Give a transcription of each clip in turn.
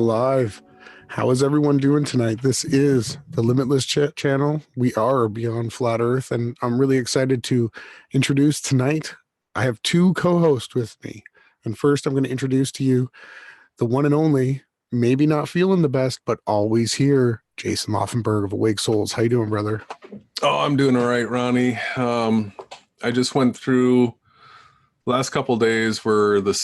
live. How is everyone doing tonight? This is the Limitless Channel. We are Beyond Flat Earth, and I'm really excited to introduce tonight. I have two co-hosts with me. And first, I'm going to introduce to you the one and only, maybe not feeling the best, but always here, Jason Laufenberg of Awake Souls. How you doing, brother? Oh, I'm doing all right, Ronnie. I just went through last couple days were the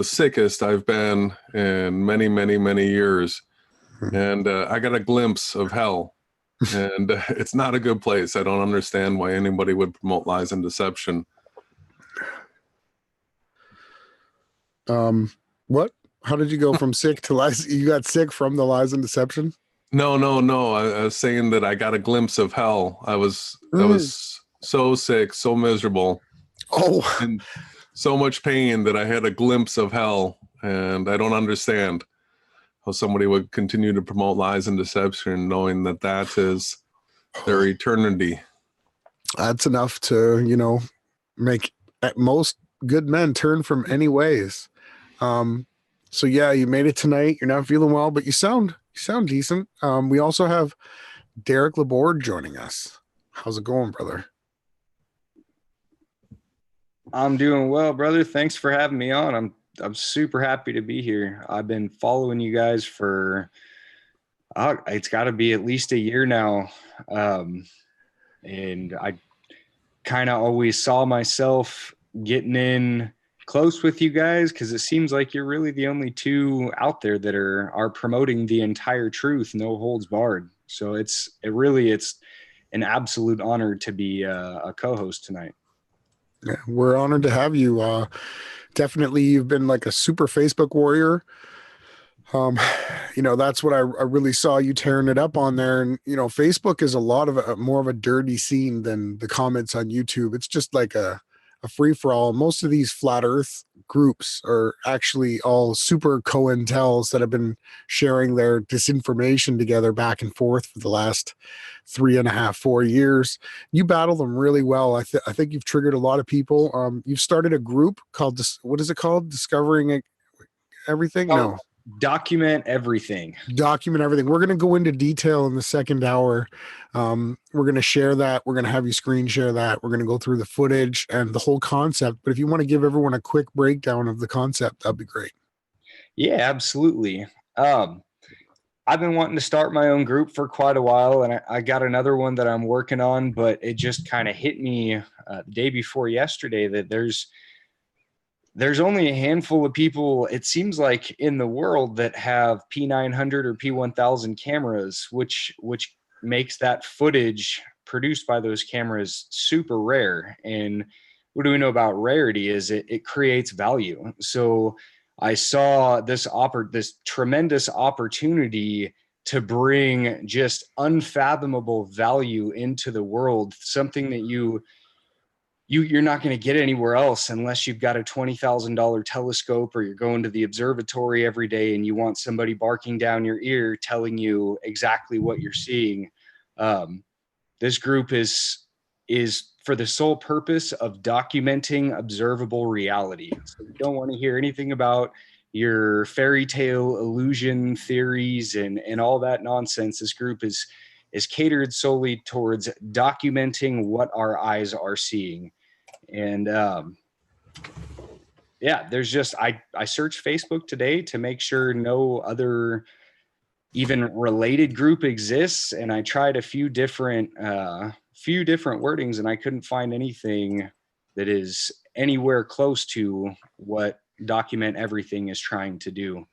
sickest I've been in many years. And I got a glimpse of hell. And it's not a good place. I don't understand why anybody would promote lies and deception. What? How did you go from sick to lies? You got sick from the lies and deception? No. I was saying that I got a glimpse of hell. I was so sick, so miserable. Oh, and so much pain that I had a glimpse of hell. And I don't understand how somebody would continue to promote lies and deception knowing that that is their eternity. That's enough to, make at most good men turn from any ways. So yeah, you made it tonight. You're not feeling well, but you sound decent. We also have Derek Laborde joining us. How's it going, brother? I'm doing well, brother. Thanks for having me on. I'm super happy to be here. I've been following you guys for it's got to be at least a year now. And I kind of always saw myself getting in close with you guys because it seems like you're really the only two out there that are promoting the entire truth, no holds barred. So it's an absolute honor to be a co-host tonight. Yeah, we're honored to have you. Definitely, you've been like a super Facebook warrior. That's what I really saw you tearing it up on there. And, Facebook is a lot of more of a dirty scene than the comments on YouTube. It's just like a free for all. Most of these flat earth groups are actually all super COINTELs that have been sharing their disinformation together back and forth for the last 3.5, 4 years. You battle them really well. I think you've triggered a lot of people. You've started a group called, what is it called? Discovering Everything? No. Document Everything. Document Everything. We're going to go into detail in the second hour. We're going to share that. We're going to have you screen share that. We're going to go through the footage and the whole concept. But if you want to give everyone a quick breakdown of the concept, that'd be great. Yeah, absolutely. I've been wanting to start my own group for quite a while, and I got another one that I'm working on, but it just kind of hit me the day before yesterday that there's only a handful of people, it seems like, in the world that have P900 or P1000 cameras, which makes that footage produced by those cameras super rare. And what do we know about rarity is it creates value. So I saw this tremendous opportunity to bring just unfathomable value into the world, something that you're not going to get anywhere else unless you've got a $20,000 telescope or you're going to the observatory every day and you want somebody barking down your ear telling you exactly what you're seeing. This group is for the sole purpose of documenting observable reality. So we don't want to hear anything about your fairy tale illusion theories and all that nonsense. This group is catered solely towards documenting what our eyes are seeing. And there's just I searched Facebook today to make sure no other even related group exists, and I tried a few different wordings, and I couldn't find anything that is anywhere close to what Document Everything is trying to do.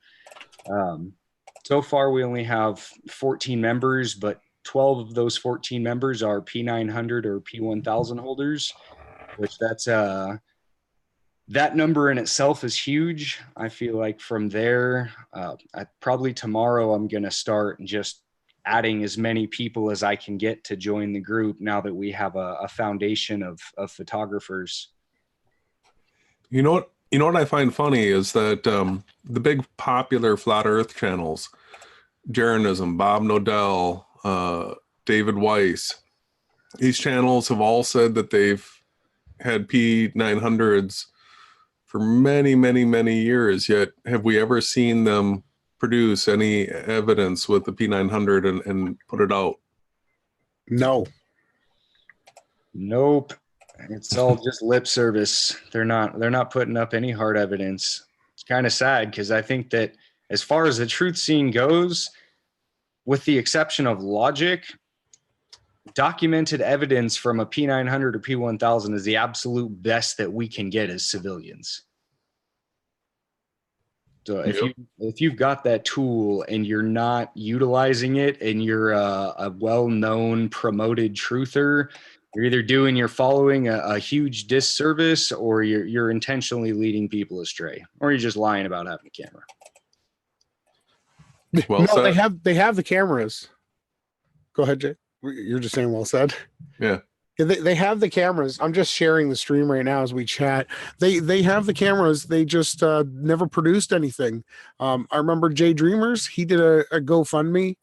So far, we only have 14 members, but 12 of those 14 members are P900 or P1000 holders, which that number in itself is huge. I feel like from there, probably tomorrow, I'm going to start just adding as many people as I can get to join the group now that we have a foundation of photographers. You know what I find funny is that the big popular flat earth channels, Jeranism, Bob Nodell, David Weiss, these channels have all said that they've had P900s for many years, yet have we ever seen them produce any evidence with the P900 and put it out? No. Nope. It's all just lip service. They're not putting up any hard evidence. It's kind of sad because I think that as far as the truth scene goes, with the exception of logic, documented evidence from a P900 or P1000 is the absolute best that we can get as civilians. So if you've got that tool and you're not utilizing it, and you're a well-known promoted truther, you're following a huge disservice, or you're intentionally leading people astray, or you're just lying about having a camera. Well No, said. they have the cameras. Go ahead, Jay. You're just saying well said. Yeah. They have the cameras. I'm just sharing the stream right now as we chat. They have the cameras. They just never produced anything. I remember Jay Dreamers. He did a GoFundMe,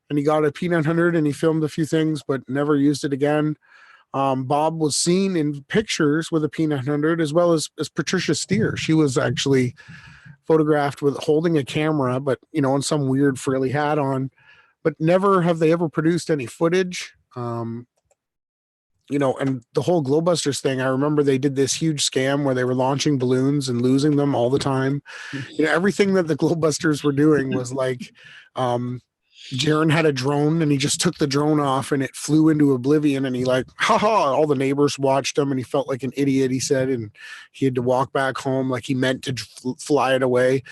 and he got a P900 and he filmed a few things, but never used it again. Bob was seen in pictures with a P900, as well as Patricia Steer. She was actually photographed with holding a camera, but in some weird frilly hat on. But never have they ever produced any footage. And the whole Glowbusters thing, I remember they did this huge scam where they were launching balloons and losing them all the time. Everything that the Glowbusters were doing was like, Jaron had a drone and he just took the drone off and it flew into oblivion, and he all the neighbors watched him and he felt like an idiot, he said, and he had to walk back home like he meant to fly it away.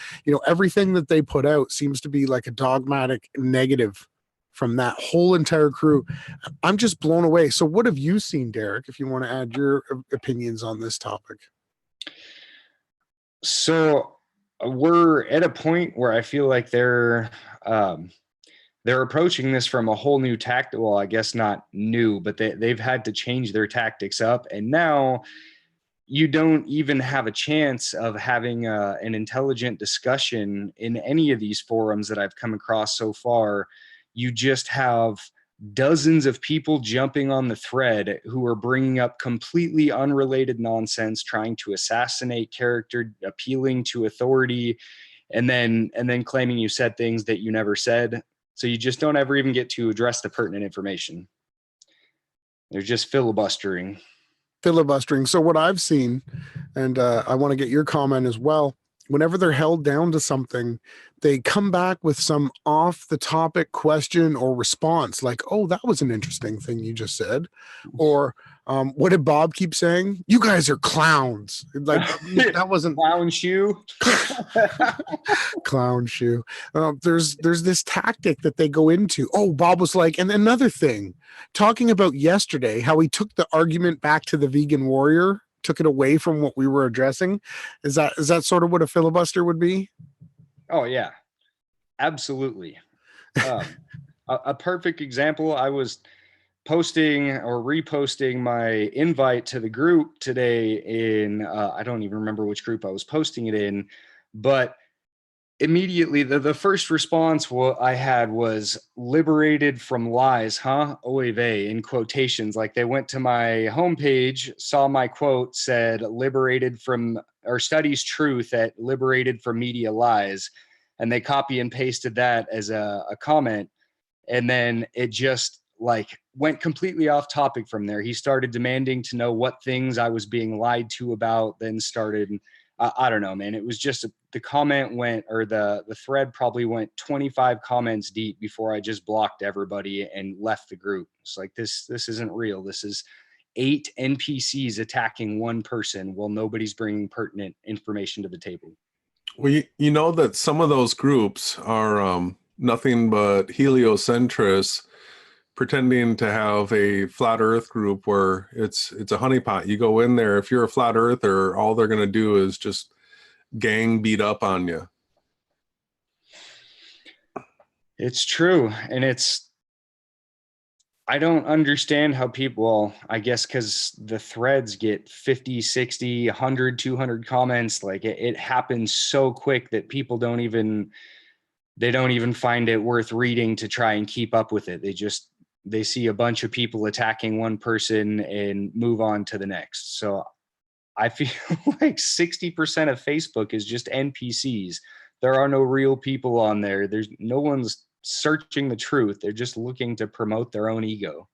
Everything that they put out seems to be like a dogmatic negative from that whole entire crew. I'm just blown away. So what have you seen, Derek, if you want to add your opinions on this topic? So we're at a point where I feel like they're approaching this from a whole new tactic. Well, I guess not new, but they've had to change their tactics up. And now you don't even have a chance of having an intelligent discussion in any of these forums that I've come across so far. You just have dozens of people jumping on the thread who are bringing up completely unrelated nonsense, trying to assassinate character, appealing to authority, and then claiming you said things that you never said. So you just don't ever even get to address the pertinent information. They're just filibustering. So what I've seen, and I want to get your comment as well, whenever they're held down to something, they come back with some off the topic question or response, like, oh, that was an interesting thing you just said. Or what did Bob keep saying? You guys are clowns. Like, that wasn't clown shoe. Clown shoe. There's this tactic that they go into. Oh, Bob was like, and another thing, talking about yesterday, how he took the argument back to the vegan warrior, took it away from what we were addressing. Is that sort of what a filibuster would be? Oh yeah, absolutely. A perfect example, I was posting or reposting my invite to the group today in, I don't even remember which group I was posting it in, but immediately the first response I had was liberated from lies, huh? Oy vey, in quotations. Like they went to my homepage, saw my quote, said liberated from, or studies truth at liberated from media lies. And they copy and pasted that as a comment. And then it just like went completely off topic from there. He started demanding to know what things I was being lied to about, then started, I don't know, man. It was just the comment went, or the thread probably went 25 comments deep before I just blocked everybody and left the group. It's like, this isn't real. This is 8 NPCs attacking one person while nobody's bringing pertinent information to the table. Well, you know that some of those groups are nothing but heliocentrists pretending to have a flat earth group where it's a honeypot. You go in there, if you're a flat earther, all they're going to do is just gang beat up on you. It's true. And I don't understand how people, well, I guess because the threads get 50, 60, 100, 200 comments. Like it happens so quick that people don't even find it worth reading to try and keep up with it. They see a bunch of people attacking one person and move on to the next. So I feel like 60% of Facebook is just NPCs there are no real people on there. There's no one's searching the truth. They're just looking to promote their own ego.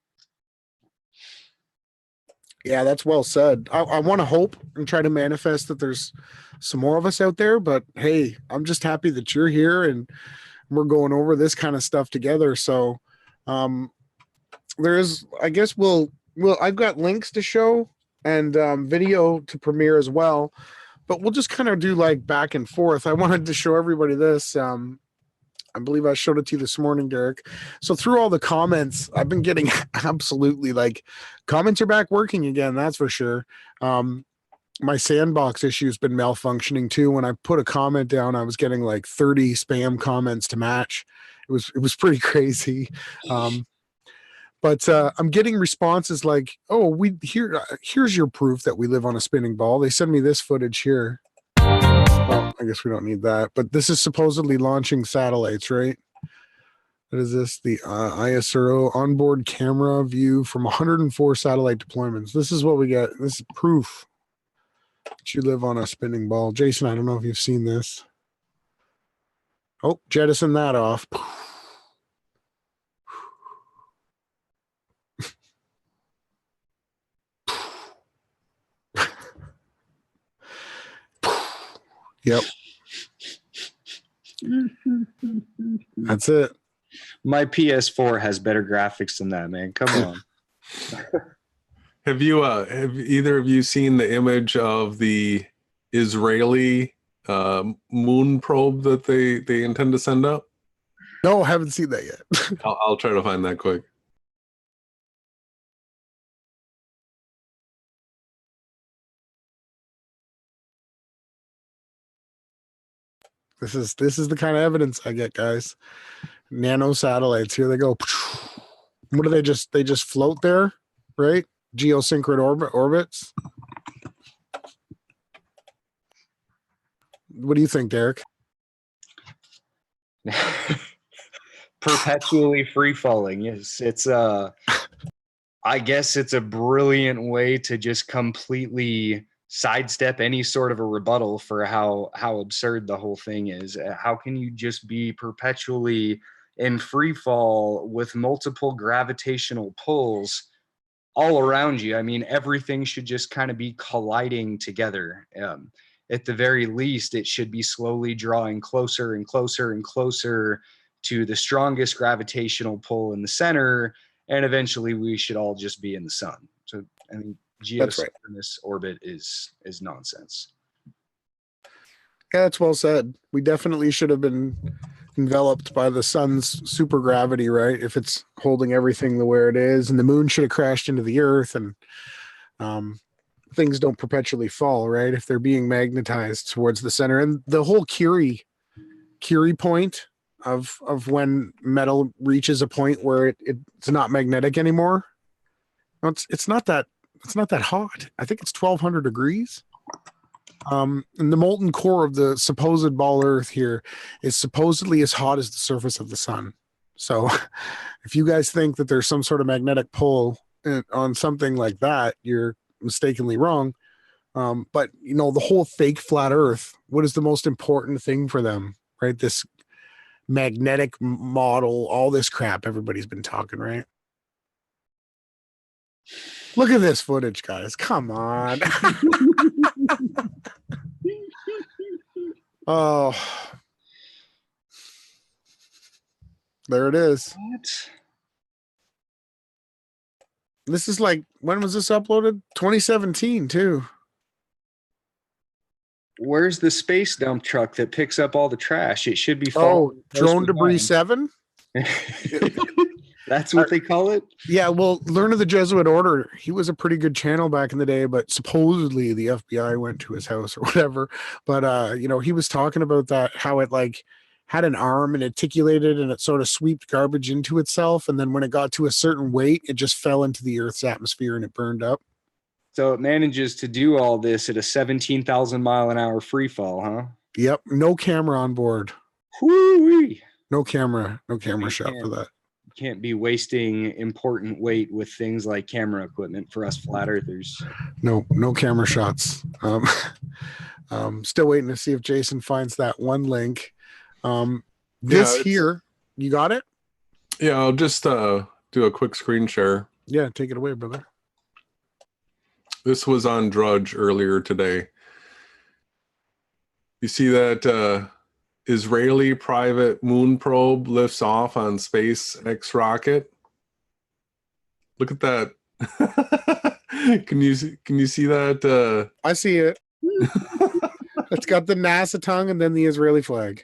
Yeah, that's well said. I want to hope and try to manifest that there's some more of us out there, but hey, I'm just happy that you're here and we're going over this kind of stuff together. So there is, I guess I've got links to show and video to premiere as well, but we'll just kind of do like back and forth. I wanted to show everybody this. I believe I showed it to you this morning, Derek. So through all the comments, I've been getting absolutely like comments are back working again. That's for sure. My sandbox issue has been malfunctioning too. When I put a comment down, I was getting like 30 spam comments to match. It was pretty crazy. But I'm getting responses like, "Oh, here's your proof that we live on a spinning ball." They send me this footage here. Well, I guess we don't need that, but this is supposedly launching satellites, right? What is this? The ISRO onboard camera view from 104 satellite deployments. This is what we get. This is proof that you live on a spinning ball. Jason, I don't know if you've seen this. Oh, jettison that off. Yep. That's it. My PS4 has better graphics than that, man. Come on. Have either of you seen the image of the Israeli moon probe that they intend to send up? No, I haven't seen that yet. I'll try to find that quick. This is the kind of evidence I get, guys. Nano satellites. Here they go. What do they just float there, right? Geosynchronous orbits. What do you think, Derek? Perpetually free falling. Yes, it's I guess it's a brilliant way to just completely sidestep any sort of a rebuttal for how absurd the whole thing is. How can you just be perpetually in free fall with multiple gravitational pulls all around you? I mean, everything should just kind of be colliding together. At the very least, it should be slowly drawing closer and closer and closer to the strongest gravitational pull in the center, and eventually we should all just be in the sun. So, I mean, geosynchronous orbit is nonsense. Yeah, that's well said. We definitely should have been enveloped by the sun's supergravity, right? If it's holding everything the way it is, and the moon should have crashed into the earth, and things don't perpetually fall, right? If they're being magnetized towards the center. And the whole Curie point of when metal reaches a point where it's not magnetic anymore. It's not that hot. I think it's 1200 degrees. And the molten core of the supposed ball Earth here is supposedly as hot as the surface of the sun. So if you guys think that there's some sort of magnetic pull on something like that, you're mistakenly wrong. But the whole fake flat Earth, what is the most important thing for them, right? This magnetic model, all this crap everybody's been talking, right? Look at this footage, guys. Come on. Oh, there it is. What? This is like, when was this uploaded? 2017 too. Where's the space dump truck that picks up all the trash? It should be. Oh, drone debris 7. That's what they call it? Yeah, well, Learn of the Jesuit Order, he was a pretty good channel back in the day, but supposedly the FBI went to his house or whatever. But, he was talking about that, how it like had an arm and articulated and it sort of swept garbage into itself. And then when it got to a certain weight, it just fell into the Earth's atmosphere and it burned up. So it manages to do all this at a 17,000 mile an hour free fall, huh? Yep. No camera on board. Whoo-wee. No camera shot for that. Can't be wasting important weight with things like camera equipment for us flat earthers. No camera shots. Still waiting to see if Jason finds that one link. This Yeah, here, you got it? Yeah, I'll just do a quick screen share. Yeah, take it away, brother. This was on Drudge earlier today. You see that Israeli private moon probe lifts off on SpaceX rocket? Look at that. Can you see that? I see it. It's got the NASA tongue and then the Israeli flag.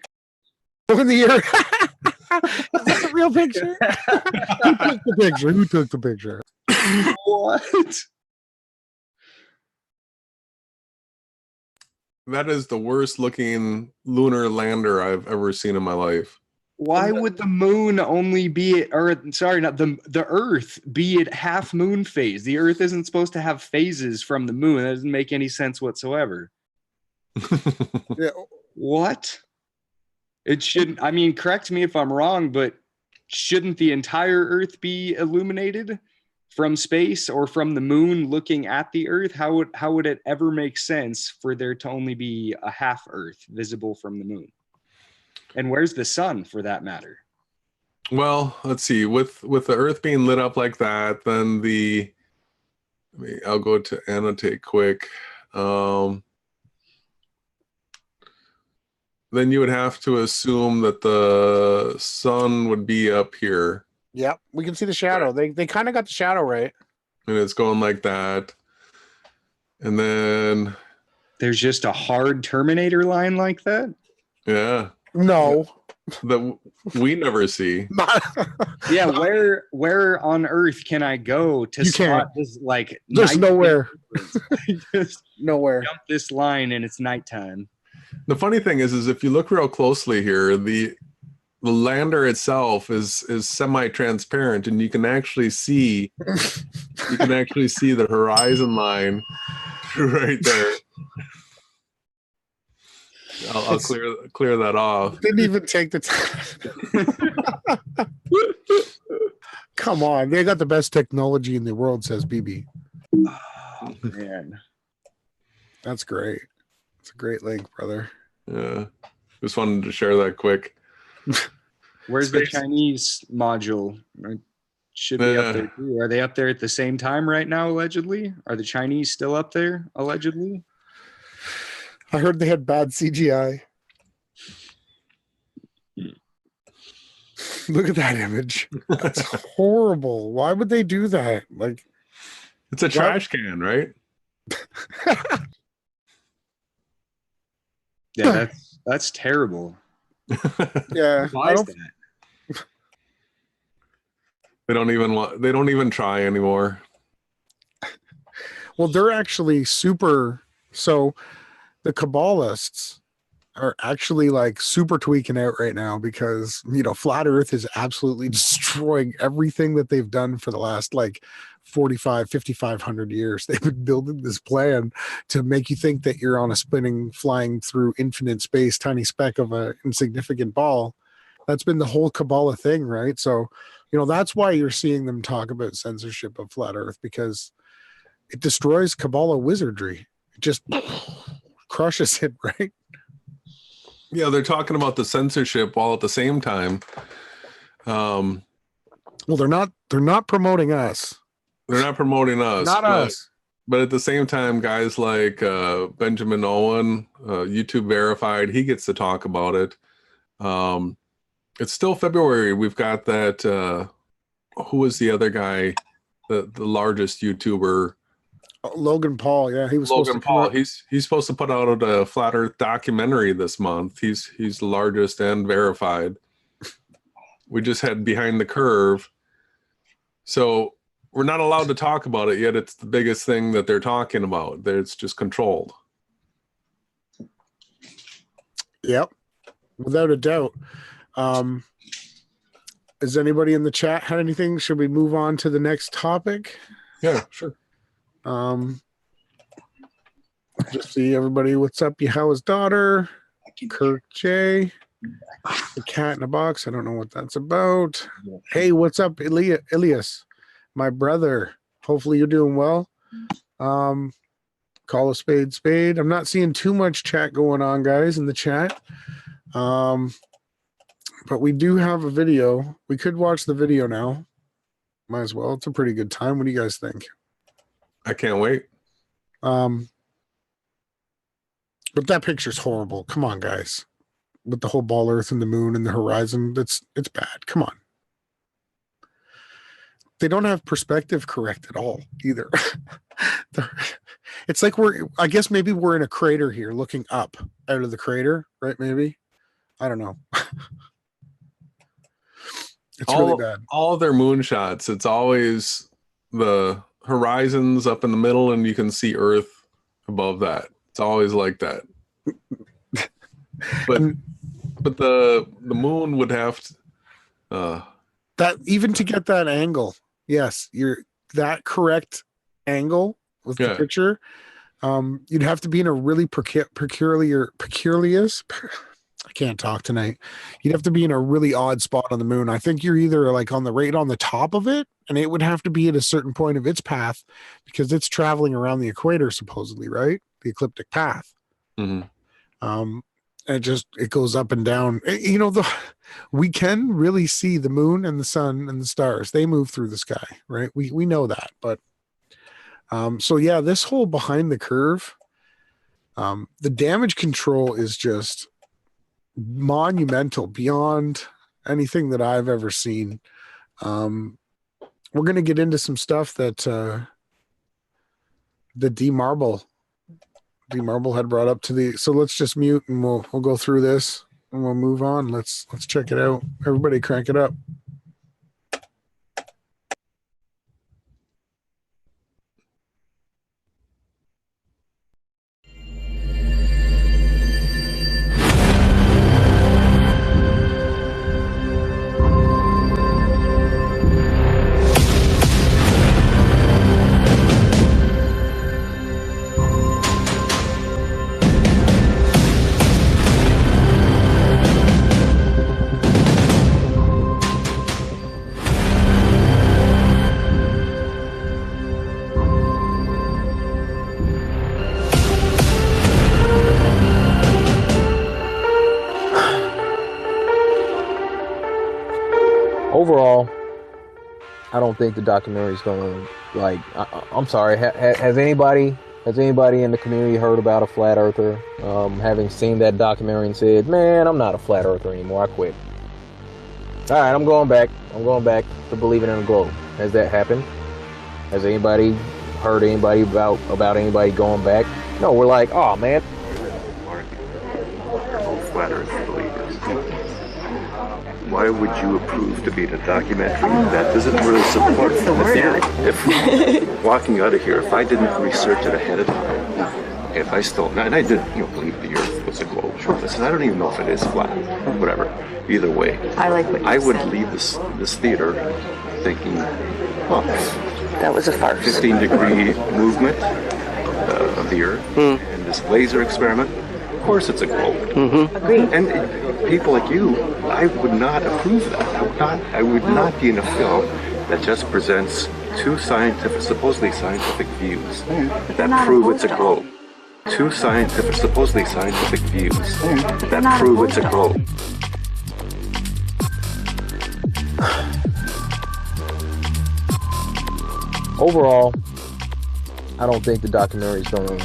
Look in the air. Is this a real picture? Who took the picture? Who took the picture? What? That is the worst looking lunar lander I've ever seen in my life. Why would the moon only be at, or sorry, not the Earth be at half moon phase? The Earth isn't supposed to have phases from the moon. That doesn't make any sense whatsoever. Yeah. What? It shouldn't. I mean, correct me if I'm wrong, but shouldn't the entire Earth be illuminated from space or from the moon looking at the Earth? How would it ever make sense for there to only be a half Earth visible from the moon? And where's the sun, for that matter? Well, let's see. With the Earth being lit up like that, then I'll go to annotate quick. Then you would have to assume that the sun would be up here. Yep, we can see the shadow. They kind of got the shadow right. And it's going like that. And then There's just a hard Terminator line like that? yeah. No. That we never see. Yeah, where on Earth can I go to spot this like There's nowhere. Just Nowhere. jump this line and it's nighttime. The funny thing is if you look real closely here, the lander itself is semi-transparent, and you can actually see the horizon line right there. I'll clear that off. Didn't even take the time. Come on, they got the best technology in the world, says BB. Oh, man. That's great. It's a great link, brother. Yeah, just wanted to share that quick. Where's the Chinese module? Should be up there too. Are they up there at the same time right now, allegedly? Are the Chinese still up there, allegedly? I heard they had bad CGI. Look at that image. That's horrible. Why would they do that? Like, it's a trash can, right? Yeah, that's terrible. Yeah. Why is that? They don't even try anymore. Well, they're actually super. So the Kabbalists are actually like super tweaking out right now because, flat Earth is absolutely destroying everything that they've done for the last like 5,500 years. They've been building this plan to make you think that you're on a spinning, flying through infinite space, tiny speck of an insignificant ball. That's been the whole Kabbalah thing, right? So, that's why you're seeing them talk about censorship of flat Earth, because it destroys Kabbalah wizardry. It just crushes it, right? Yeah, they're talking about the censorship while at the same time. Well, they're not promoting us. They're not promoting us. Not us. But at the same time, guys like Benjamin Owen, YouTube verified, he gets to talk about it. It's still February. We've got that. Who was the other guy? The largest YouTuber. Logan Paul. Yeah, he was Logan Paul. He's supposed to put out a flat Earth documentary this month. He's the largest and verified. We just had Behind the Curve. So we're not allowed to talk about it yet. It's the biggest thing that they're talking about. It's just controlled. Yep, without a doubt. Has anybody in the chat had anything? Should we move on to the next topic? Yeah, sure. Just see everybody. What's up? Yahawah's daughter, Kirk J. The cat in a box. I don't know what that's about. Hey, what's up, Elias? My brother. Hopefully you're doing well. Call a spade spade. I'm not seeing too much chat going on, guys, in the chat. But we do have a video. We could watch the video now. Might as well. It's a pretty good time. What do you guys think? I can't wait. But that picture's horrible. Come on, guys. With the whole ball earth and the moon and the horizon, it's bad. Come on. They don't have perspective correct at all either. It's like I guess maybe we're in a crater here looking up out of the crater, right? Maybe. I don't know. It's really bad. All their moonshots, it's always the horizons up in the middle and you can see Earth above that. It's always like that. But the moon would have to that even to get that angle. Yes, that correct angle with the picture. You'd have to be in a really peculiar. I can't talk tonight. You'd have to be in a really odd spot on the moon. I think you're either like on the top of it, and it would have to be at a certain point of its path because it's traveling around the equator, supposedly, right? The ecliptic path. Mm-hmm. It goes up and down. You know, we can really see the moon and the sun and the stars. They move through the sky, right? We know that, but so yeah, this whole behind the curve, the damage control is just monumental beyond anything that I've ever seen. We're going to get into some stuff that the D-Marble had brought up so let's just mute and we'll go through this and we'll move on. Let's check it out. Everybody crank it up. Overall, I don't think the documentary is gonna I'm sorry. Has anybody in the community heard about a flat earther? Having seen that documentary and said, "Man, I'm not a flat earther anymore. I quit." All right, I'm going back to believing in a globe. Has that happened? Has anybody heard anybody about anybody going back? No, we're like, oh man. Flat Earth believers. Why would you approve to be in a documentary that doesn't really support the theory? If walking out of here, if I didn't research it ahead of time, if I still, and I did, believe the Earth was a globe. Sure. Listen, I don't even know if it is flat. Whatever. Either way, I would leave this theater thinking, oh, that was a farce. 15-degree movement of the Earth and this laser experiment. Of course, it's a globe. Mm-hmm. Agreed. And people like you, I would not approve that. I would not be in a film that just presents two supposedly scientific views that prove it's a globe. Two supposedly scientific views that prove it's a globe. Overall, I don't think the documentary is gonna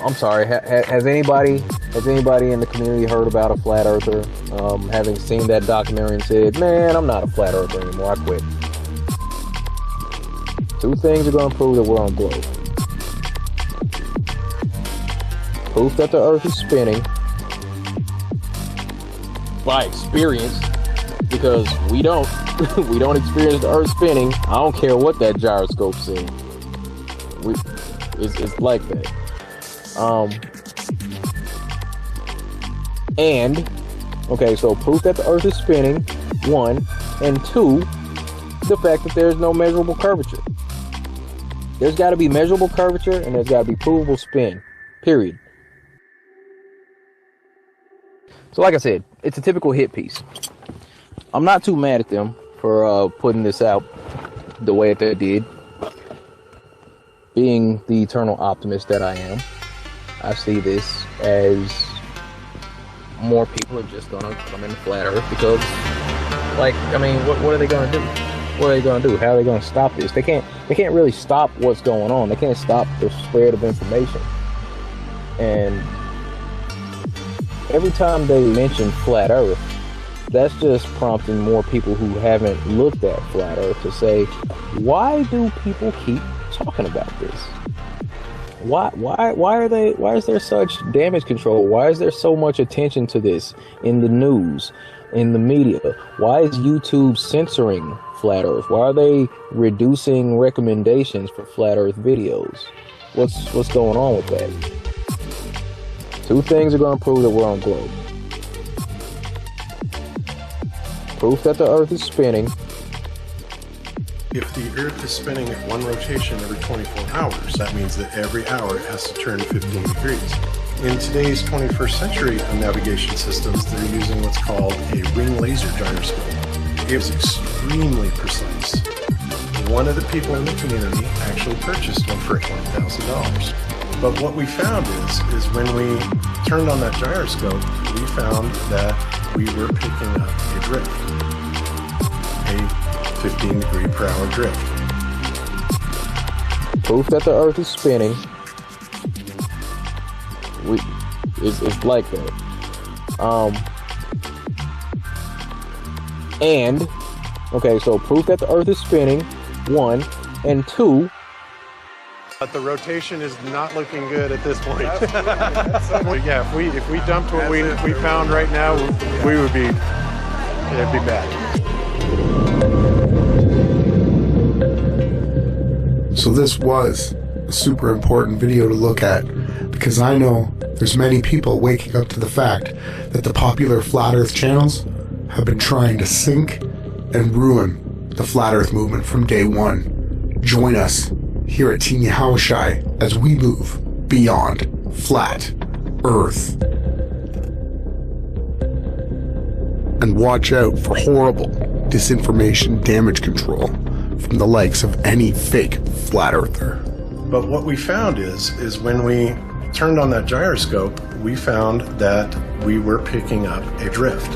I'm sorry. Has anybody in the community heard about a flat earther? Having seen that documentary and said, "Man, I'm not a flat earther anymore. I quit." Two things are gonna prove that we're on globe. Proof that the Earth is spinning by experience, because we don't experience the Earth spinning. I don't care what that gyroscope says. It's like that. And okay, so proof that the Earth is spinning, one, and two, the fact that there's no measurable curvature. There's got to be measurable curvature, and there's got to be provable spin. Period. So, like I said, it's a typical hit piece. I'm not too mad at them for putting this out the way that they did. Being the eternal optimist that I am, I see this as more people are just gonna come into flat Earth because, like, I mean, what are they gonna do? What are they gonna do? How are they gonna stop this? They can't really stop what's going on. They can't stop the spread of information. And every time they mention flat Earth, that's just prompting more people who haven't looked at flat Earth to say, why do people keep talking about this? Why is there such damage control? Why is there so much attention to this in the news, in the media? Why is YouTube censoring flat Earth? Why are they reducing recommendations for flat Earth videos? What's going on with that? Two things are going to prove that we're on globe. Proof that the Earth is spinning. If the Earth is spinning at one rotation every 24 hours, that means that every hour it has to turn 15 degrees. In today's 21st century navigation systems, they're using what's called a ring laser gyroscope. It's extremely precise. One of the people in the community actually purchased one for $1,000. But what we found is when we turned on that gyroscope, we found that we were picking up a drift, a 15 degree per hour drift. Proof that the Earth is spinning. It's like that. And okay, so proof that the Earth is spinning, 1, and 2. But the rotation is not looking good at this point. Yeah, if we dumped what we found right now, it'd be bad. So this was a super important video to look at, because I know there's many people waking up to the fact that the popular flat earth channels have been trying to sink and ruin the flat earth movement from day one. Join us here at Team Yahawashi as we move beyond flat earth. And watch out for horrible disinformation damage control from the likes of any fake flat earther. But what we found is when we turned on that gyroscope, we found that we were picking up a drift,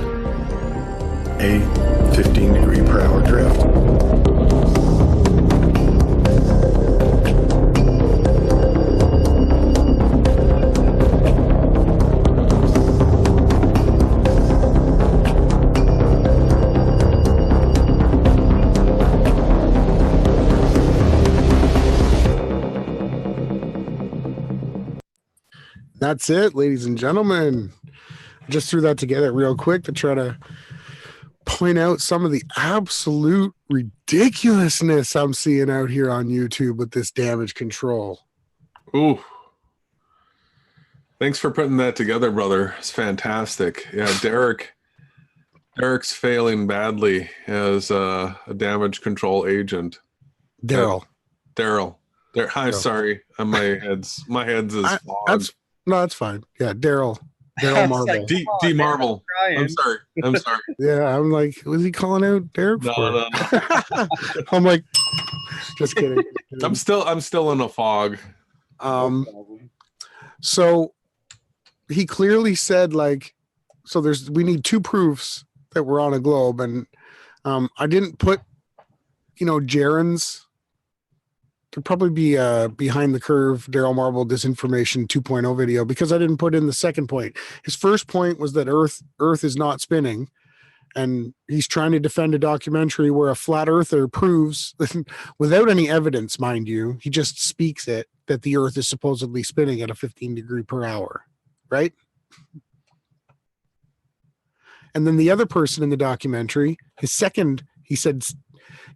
a 15 degree per hour drift. That's it, ladies and gentlemen. Just threw that together real quick to try to point out some of the absolute ridiculousness I'm seeing out here on YouTube with this damage control. Ooh. Thanks for putting that together, brother. It's fantastic. Yeah, Derek's failing badly as a damage control agent. Daryl. I'm sorry. My head's as fogged. No, that's fine. Yeah, Daryl Marble. Like, D Marble. I'm sorry. Yeah, I'm like, was he calling out Derek? No. I'm like, just kidding. I'm still in a fog. So he clearly said, like, so we need 2 proofs that we're on a globe, and I didn't put, Jaren's. Could probably be behind the curve Daryl Marble disinformation 2.0 video, because I didn't put in the second point. His first point was that Earth is not spinning, and he's trying to defend a documentary where a flat earther proves, without any evidence, mind you, he just speaks it, that the Earth is supposedly spinning at a 15 degree per hour, right? And then the other person in the documentary, he said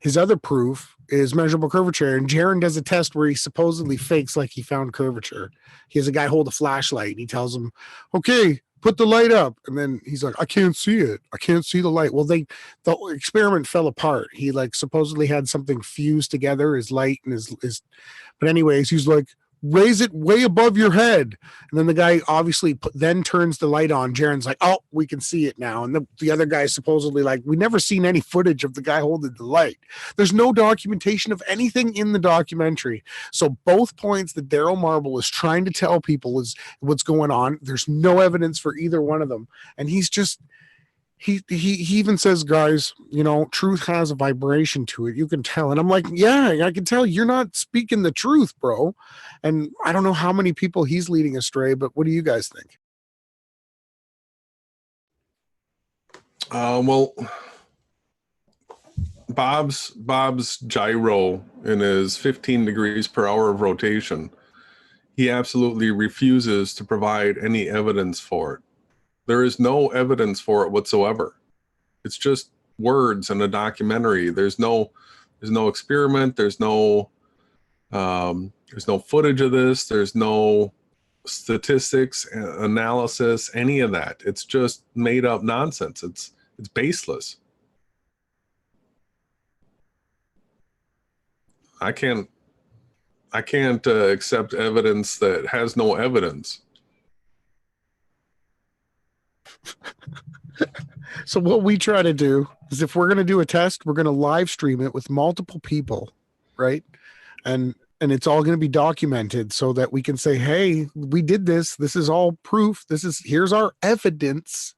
his other proof is measurable curvature, and Jaren does a test where he supposedly fakes like he found curvature. He has a guy hold a flashlight, and he tells him, okay, put the light up, and then he's like, I can't see it, I can't see the light. Well, the experiment fell apart. He supposedly had something fused together, his light and his but anyways, he's like, raise it way above your head. And then the guy obviously then turns the light on. Jaren's like, oh, we can see it now. And the other guy is supposedly like, we never seen any footage of the guy holding the light. There's no documentation of anything in the documentary. So both points that Daryl Marble is trying to tell people is what's going on. There's no evidence for either one of them. And he's just, he even says, guys, you know, truth has a vibration to it. You can tell. And I'm like, yeah, I can tell you're not speaking the truth, bro. And I don't know how many people he's leading astray, but what do you guys think? Well, Bob's gyro in his 15 degrees per hour of rotation, he absolutely refuses to provide any evidence for it. There is no evidence for it whatsoever. It's just words in a documentary. There's no experiment. There's no footage of this. There's no statistics, analysis, any of that. It's just made up nonsense. It's baseless. I can't accept evidence that has no evidence. So what we try to do is, if we're going to do a test, we're going to live stream it with multiple people, right? And it's all going to be documented so that we can say, hey, we did this. This is all proof. Here's our evidence.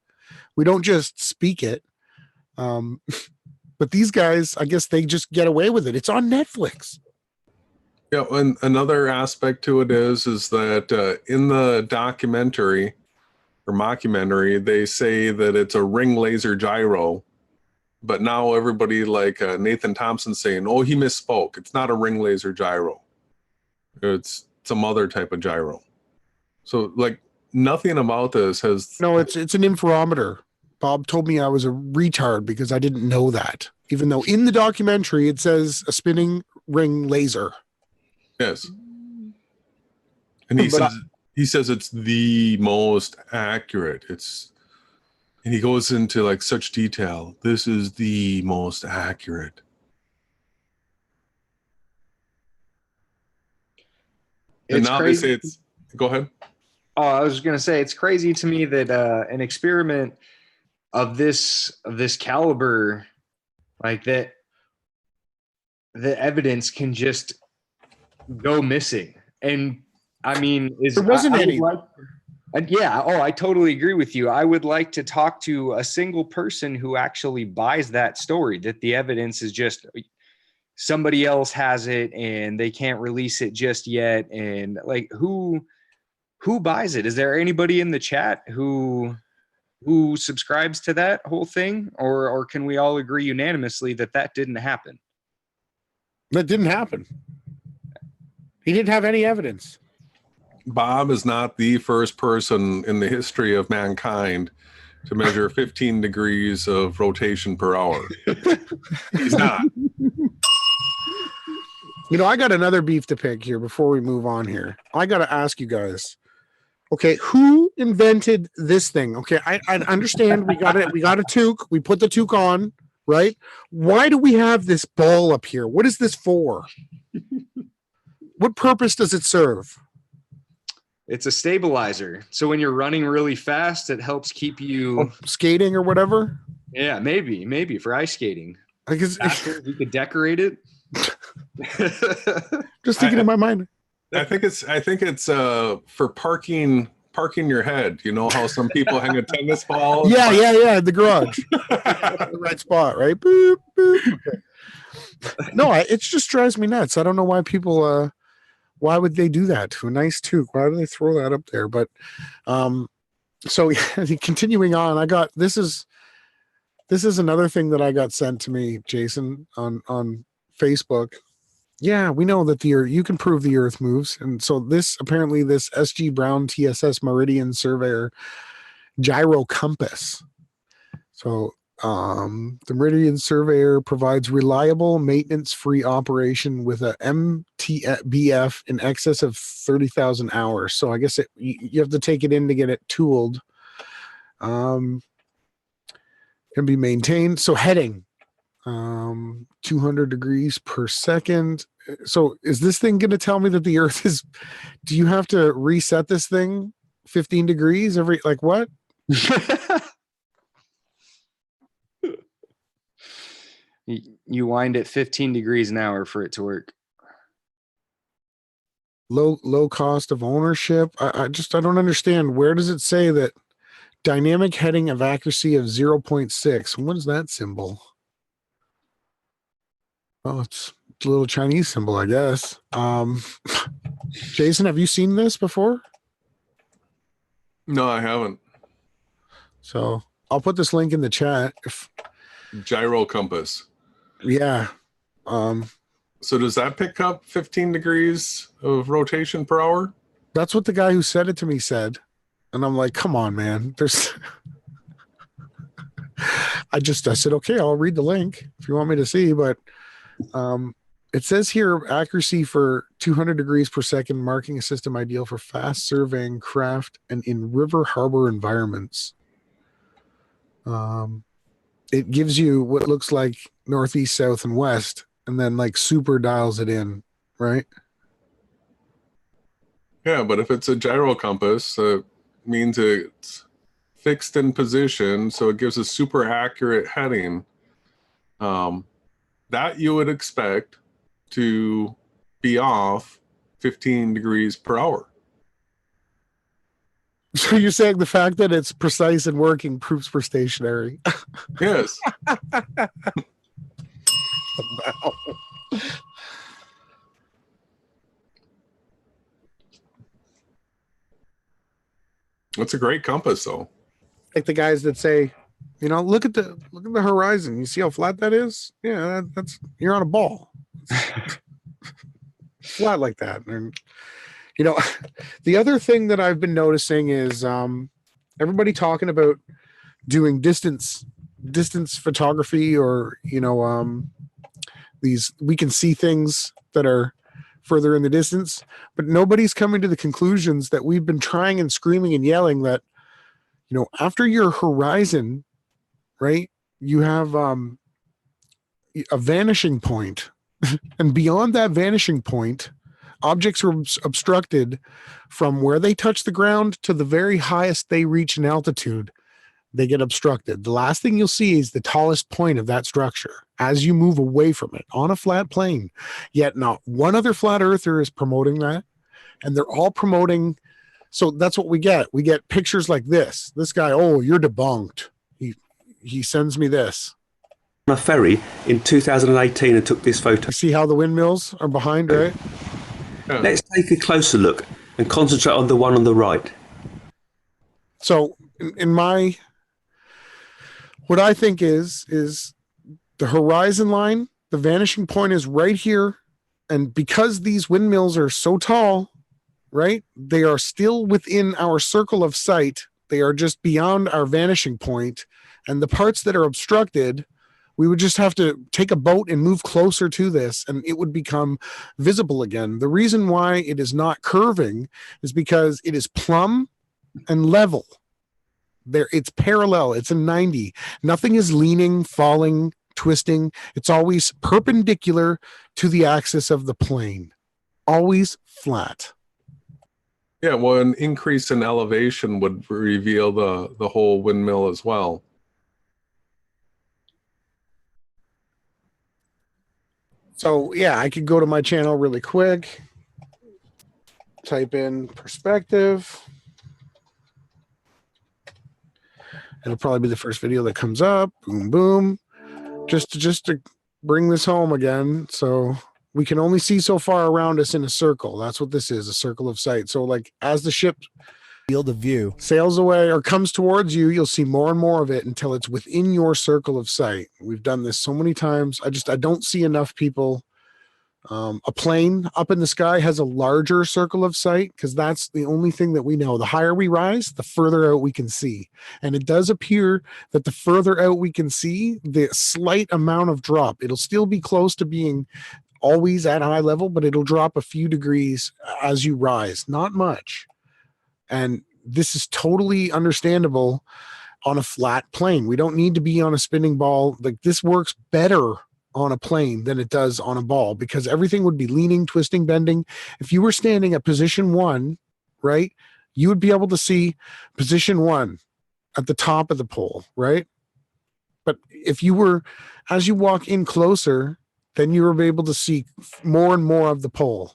We don't just speak it. But these guys, I guess they just get away with it. It's on Netflix. Yeah, and another aspect to it is that in the documentary or mockumentary, they say that it's a ring laser gyro, but now everybody like Nathan Thompson saying, oh, he misspoke. It's not a ring laser gyro. It's some other type of gyro. So like nothing about this has... No, it's an interferometer. Bob told me I was a retard because I didn't know that, even though in the documentary it says a spinning ring laser. Yes. And he says it's the most accurate. And he goes into like such detail. This is the most accurate. And now they say it's, go ahead. Oh, I was going to say, it's crazy to me that an experiment of this caliber, like that, the evidence can just go missing. And I mean, there wasn't any. Yeah. Oh, I totally agree with you. I would like to talk to a single person who actually buys that story, that the evidence is just somebody else has it and they can't release it just yet. And like, who buys it? Is there anybody in the chat who subscribes to that whole thing? Or can we all agree unanimously that didn't happen? That didn't happen. He didn't have any evidence. Bob is not the first person in the history of mankind to measure 15 degrees of rotation per hour. He's not. You know, I got another beef to pick here before we move on here. I got to ask you guys. Okay, who invented this thing? Okay, I understand we got it. We got a toque. We put the toque on, right? Why do we have this ball up here? What is this for? What purpose does it serve? It's a stabilizer. So when you're running really fast, it helps keep you skating or whatever. Yeah, maybe for ice skating. I guess you could decorate it. Just thinking in my mind. I think it's for parking your head. You know how some people hang a tennis ball? Yeah, in the garage. The right spot, right? Boop, boop. Okay. No, it just drives me nuts. I don't know why people why would they do that to a nice toque? Why do they throw that up there? But so continuing on, I got this is another thing that I got sent to me, Jason, on Facebook. Yeah, we know that you can prove the earth moves. And so this SG Brown TSS Meridian Surveyor gyro compass. So the Meridian Surveyor provides reliable maintenance-free operation with a MTBF in excess of 30,000 hours. So I guess you have to take it in to get it tooled. Can be maintained. So heading. 200 degrees per second. So is this thing going to tell me that the earth is, do you have to reset this thing 15 degrees every, like what? You wind at 15 degrees an hour for it to work. Low cost of ownership. I don't understand. Where does it say that dynamic heading of accuracy of 0.6? What is that symbol? Oh, it's a little Chinese symbol, I guess. Jason, have you seen this before? No, I haven't. So I'll put this link in the chat. Gyro compass. Yeah. So does that pick up 15 degrees of rotation per hour? That's what the guy who said it to me said. And I'm like, come on, man. There's I said, okay, I'll read the link if you want me to see, but it says here accuracy for 200 degrees per second, marking a system ideal for fast surveying craft and in river harbor environments. It gives you what looks like northeast, south, and west, and then like super dials it in, right? Yeah, but if it's a gyro compass, it means it's fixed in position, so it gives a super accurate heading. That you would expect to be off 15 degrees per hour. So you're saying the fact that it's precise and working proves we're stationary? Yes. Wow. It's a great compass, though. Like the guys that say, you know, look at the horizon. You see how flat that is? Yeah, that's you're on a ball. Flat like that. And you know, the other thing that I've been noticing is everybody talking about doing distance photography, or you know, these we can see things that are further in the distance, but nobody's coming to the conclusions that we've been trying and screaming and yelling that, you know, after your horizon, right, you have a vanishing point. And beyond that vanishing point, objects are obstructed from where they touch the ground to the very highest they reach in altitude. They get obstructed. The last thing you'll see is the tallest point of that structure as you move away from it on a flat plane. Yet not one other flat earther is promoting that. And they're all promoting. So that's what we get. We get pictures like this. This guy, oh, you're debunked. He sends me this. On a ferry in 2018 and took this photo. See how the windmills are behind, right? Yeah. Let's take a closer look and concentrate on the one on the right. So in my, what I think is the horizon line, the vanishing point is right here. And because these windmills are so tall, right, they are still within our circle of sight. They are just beyond our vanishing point. And the parts that are obstructed, we would just have to take a boat and move closer to this, and it would become visible again. The reason why it is not curving is because it is plumb and level. There, it's parallel. It's a 90. Nothing is leaning, falling, twisting. It's always perpendicular to the axis of the plane. Always flat. Yeah, well, an increase in elevation would reveal the whole windmill as well. So yeah, I could go to my channel really quick, type in perspective. It'll probably be the first video that comes up. Boom, boom. Just to bring this home again. So we can only see so far around us in a circle. That's what this is, a circle of sight. So like as the ship field of view sails away or comes towards you, you'll see more and more of it until it's within your circle of sight. We've done this so many times. I don't see enough people. A plane up in the sky has a larger circle of sight because that's the only thing that we know. The higher we rise, the further out we can see. And it does appear that the further out we can see, the slight amount of drop, it'll still be close to being always at high level, but it'll drop a few degrees as you rise, not much. And this is totally understandable. on a flat plane. We don't need to be on a spinning ball. Like, this works better on a plane than it does on a ball, because everything would be leaning, twisting, bending. If you were standing at position 1, right, you would be able to see position 1 at the top of the pole, right? But if you were, as you walk in closer, then you were able to see more and more of the pole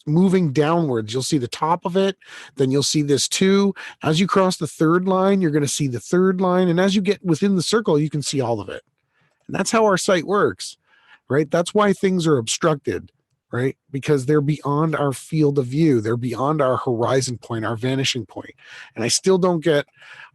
moving downwards. You'll see the top of it, then you'll see this 2. As you cross the 3rd line, you're going to see the 3rd line, and as you get within the circle, you can see all of it. And that's how our sight works, right? That's why things are obstructed, right? Because they're beyond our field of view. They're beyond our horizon point, our vanishing point. And I still don't get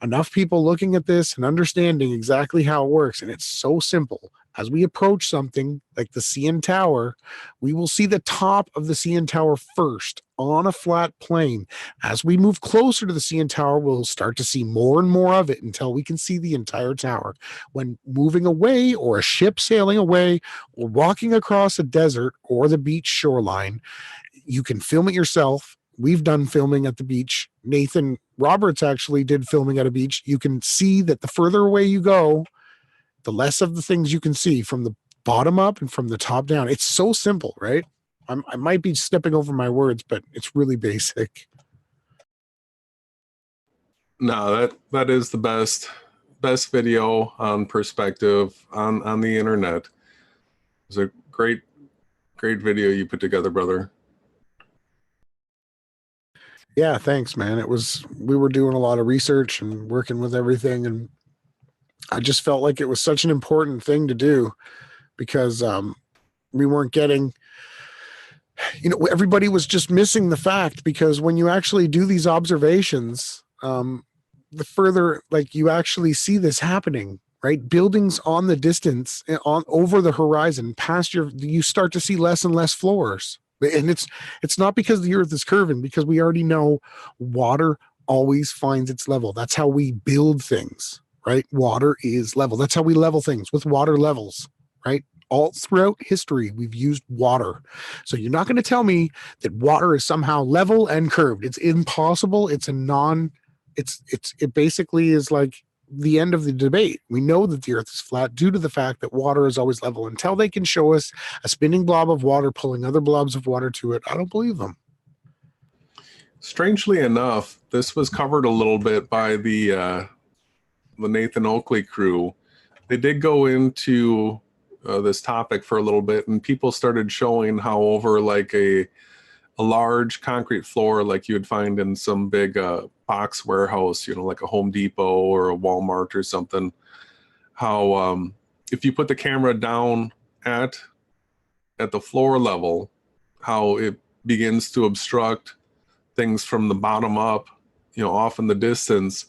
enough people looking at this and understanding exactly how it works. And it's so simple. As we approach something like the CN Tower, we will see the top of the CN Tower first on a flat plane. As we move closer to the CN Tower, we'll start to see more and more of it until we can see the entire tower. When moving away, or a ship sailing away, or walking across a desert or the beach shoreline, you can film it yourself. We've done filming at the beach. Nathan Roberts actually did filming at a beach. You can see that the further away you go, the less of the things you can see from the bottom up and from the top down. It's so simple, right? I might be stepping over my words, but it's really basic. No, that is the best video on perspective on the internet. It's a great video you put together, brother. Yeah, thanks, man. We were doing a lot of research and working with everything, and I just felt like it was such an important thing to do, because we weren't getting, everybody was just missing the fact, because when you actually do these observations, the further, like, you actually see this happening, right? Buildings on the distance, over the horizon, past you start to see less and less floors. And it's not because the earth is curving, because we already know water always finds its level. That's how we build things. Right? Water is level. That's how we level things, with water levels, right? All throughout history, we've used water. So you're not going to tell me that water is somehow level and curved. It's impossible. It basically is like the end of the debate. We know that the earth is flat due to the fact that water is always level. Until they can show us a spinning blob of water pulling other blobs of water to it, I don't believe them. Strangely enough, this was covered a little bit by the Nathan Oakley crew. They did go into this topic for a little bit, and people started showing how over like a large concrete floor, like you would find in some big box warehouse, like a Home Depot or a Walmart or something, how if you put the camera down at the floor level, how it begins to obstruct things from the bottom up, off in the distance,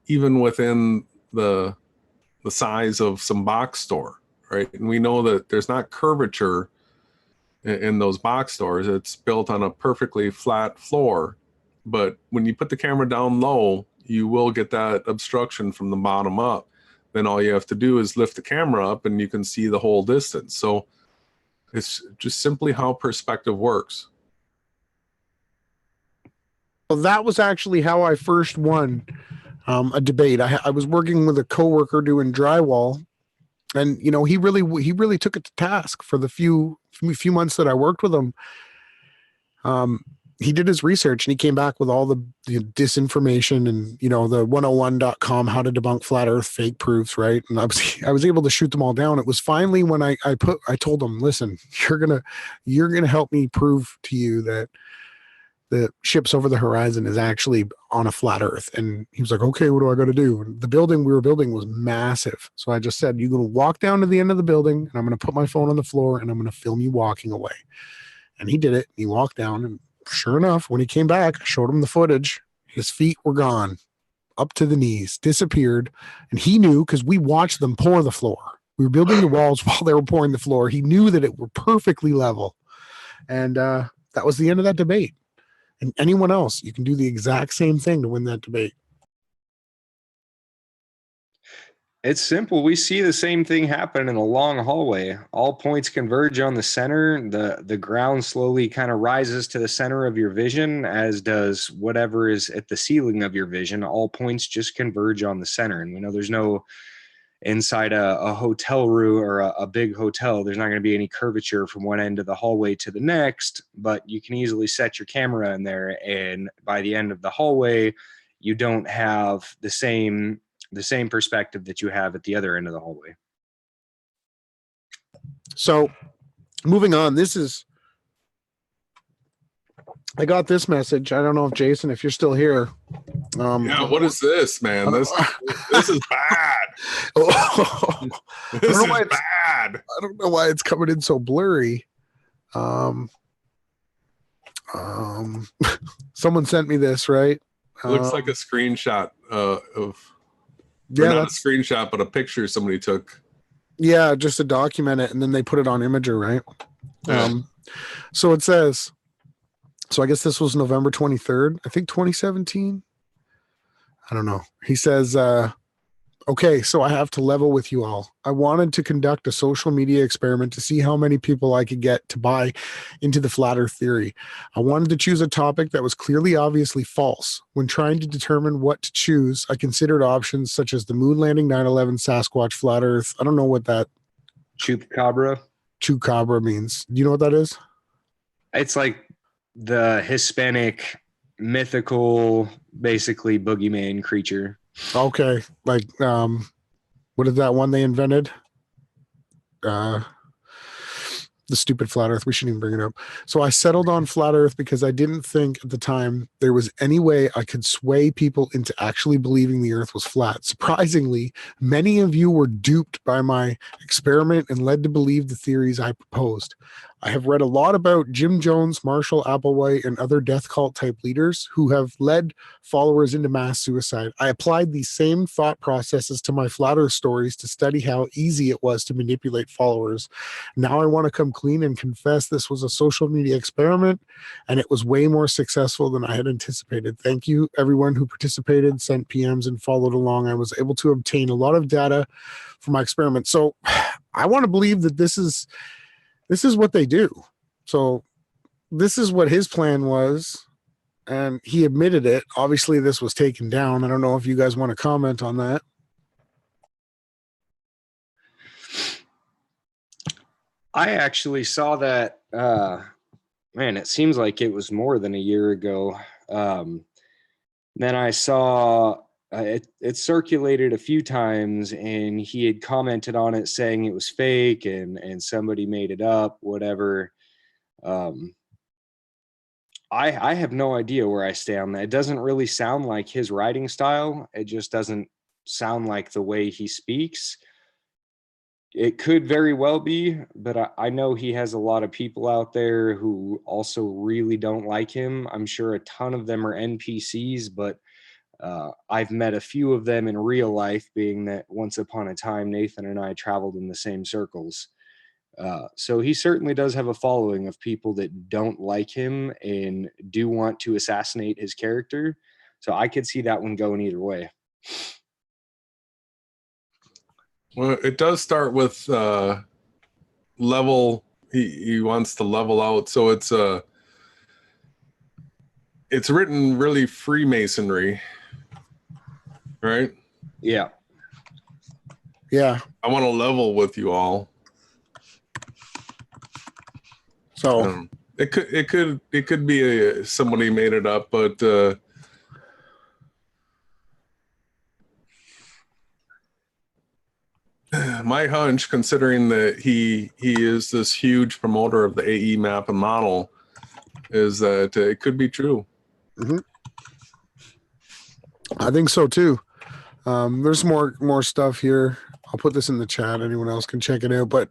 even within the size of some box store, right? And we know that there's not curvature in those box stores. It's built on a perfectly flat floor. But when you put the camera down low, you will get that obstruction from the bottom up. Then all you have to do is lift the camera up and you can see the whole distance. So it's just simply how perspective works. Well, that was actually how I first won a debate. I was working with a coworker doing drywall, and he really took it to task for the few months that I worked with him. He did his research and he came back with all the disinformation and the 101.com how to debunk flat earth fake proofs, right? And I was able to shoot them all down. It was finally when I told him, listen, you're gonna help me prove to you that the ships over the horizon is actually on a flat earth. And he was like, okay, what do I got to do? And the building we were building was massive. So I just said, you're going to walk down to the end of the building and I'm going to put my phone on the floor and I'm going to film you walking away. And he did it. He walked down, and sure enough, when he came back, I showed him the footage. His feet were gone up to the knees, disappeared. And he knew, because we watched them pour the floor. We were building the walls while they were pouring the floor. He knew that it were perfectly level. And that was the end of that debate. And anyone else, you can do the exact same thing to win that debate. It's simple. We see the same thing happen in a long hallway. All points converge on the center. The ground slowly kind of rises to the center of your vision, as does whatever is at the ceiling of your vision. All points just converge on the center. And we know there's no inside a hotel room or a big hotel, there's not going to be any curvature from one end of the hallway to the next, but you can easily set your camera in there. And by the end of the hallway, you don't have the same perspective that you have at the other end of the hallway. So moving on, I got this message. I don't know if Jason, if you're still here. Yeah, what is this, man? This is bad. This is bad. I don't know why it's coming in so blurry. Someone sent me this, right? It looks like a screenshot of yeah, not a screenshot, but a picture somebody took. Yeah, just to document it, and then they put it on Imager, right? Yeah. So it says, so I guess this was November 23rd, I think 2017. I don't know. He says, okay, so I have to level with you all. I wanted to conduct a social media experiment to see how many people I could get to buy into the flat earth theory. I wanted to choose a topic that was clearly obviously false. When trying to determine what to choose, I considered options such as the moon landing, 9/11, Sasquatch, flat earth. I don't know what that Chupacabra means. Do you know what that is? It's like the Hispanic mythical, basically boogeyman creature. Okay. Like, what is that one they invented? The stupid flat earth. We shouldn't even bring it up. So I settled on flat earth because I didn't think at the time there was any way I could sway people into actually believing the earth was flat. Surprisingly, many of you were duped by my experiment and led to believe the theories I proposed. I have read a lot about Jim Jones, Marshall Applewhite, and other death cult type leaders who have led followers into mass suicide. I applied these same thought processes to my flat earth stories to study how easy it was to manipulate followers. Now I want to come clean and confess this was a social media experiment, and it was way more successful than I had anticipated. Thank you, everyone who participated, sent PMs, and followed along. I was able to obtain a lot of data from my experiment. So I want to believe that this is what they do. So this is what his plan was, and he admitted it. Obviously, this was taken down. I don't know if you guys want to comment on that. I actually saw that, man, it seems like it was more than a year ago. Then I saw it circulated a few times, and he had commented on it saying it was fake and somebody made it up, whatever. I have no idea where I stay on that. It doesn't really sound like his writing style. It just doesn't sound like the way he speaks. It could very well be, but I know he has a lot of people out there who also really don't like him. I'm sure a ton of them are NPCs, but I've met a few of them in real life, being that once upon a time, Nathan and I traveled in the same circles. So he certainly does have a following of people that don't like him and do want to assassinate his character. So I could see that one going either way. Well, it does start with level. He wants to level out, so it's written really Freemasonry, right? Yeah. Yeah. I want to level with you all. So it could be somebody made it up, but my hunch, considering that he is this huge promoter of the AE map and model, is that it could be true. Mm-hmm. I think so too. There's more stuff here. I'll put this in the chat. Anyone else can check it out. But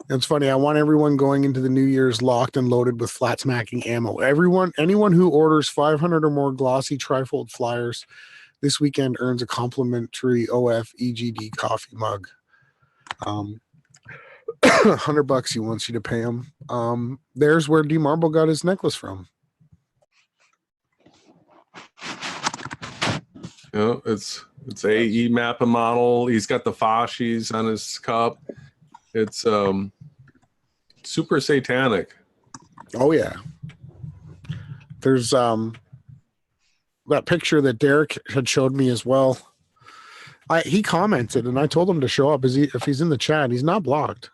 it's funny. I want everyone going into the New Year's locked and loaded with flat smacking ammo. Anyone who orders 500 or more glossy trifold flyers this weekend earns a complimentary OF EGD coffee mug. $100 he wants you to pay him. There's where D Marble got his necklace from. You know, it's AE mappa model. He's got the fasces on his cup. It's super satanic. Oh yeah. There's that picture that Derek had showed me as well. He commented and I told him to show up if he's in the chat. He's not blocked.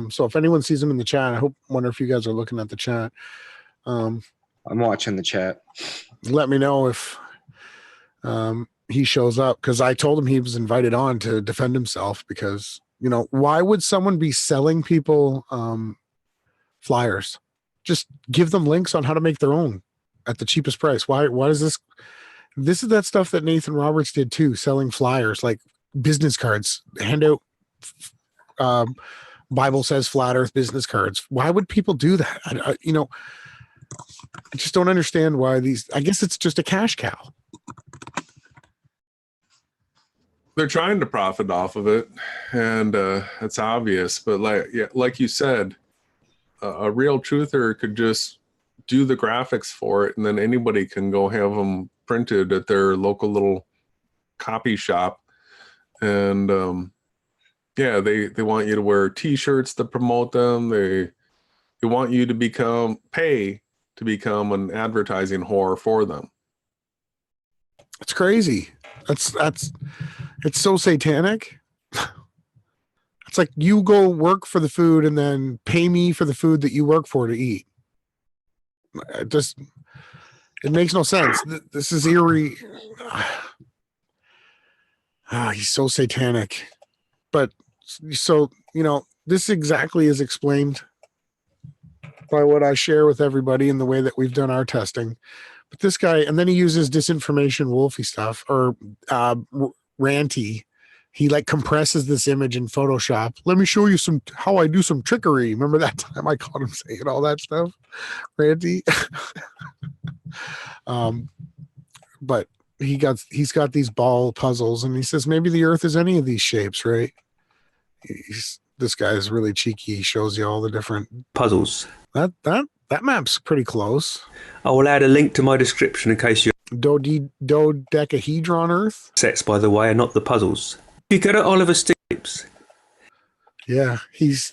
So if anyone sees him in the chat, wonder if you guys are looking at the chat. I'm watching the chat. Let me know if he shows up, because I told him he was invited on to defend himself, because, you know, why would someone be selling people flyers? Just give them links on how to make their own at the cheapest price. Why is this is that stuff that Nathan Roberts did too, selling flyers like business cards, hand out Bible says flat earth business cards. Why would people do that? I just don't understand why I guess it's just a cash cow. They're trying to profit off of it, and it's obvious. But like you said, a real truther could just do the graphics for it, and then anybody can go have them printed at their local little copy shop. And they want you to wear T-shirts to promote them. They want you to pay to become an advertising whore for them. It's crazy. It's so satanic. It's like you go work for the food and then pay me for the food that you work for to eat. It makes no sense. This is eerie. He's so satanic. But so, you know, this exactly is explained by what I share with everybody in the way that we've done our testing. But this guy, and then he uses disinformation wolfy stuff, or ranty. He like compresses this image in Photoshop. Let me show you how I do some trickery. Remember that time I caught him saying all that stuff? Ranty. But he's got these ball puzzles, and he says maybe the earth is any of these shapes, right? This guy is really cheeky. He shows you all the different puzzles. That map's pretty close. I will add a link to my description in case you dodecahedron earth sets, by the way, and not the puzzles. You go to Oliver Stapes. Yeah,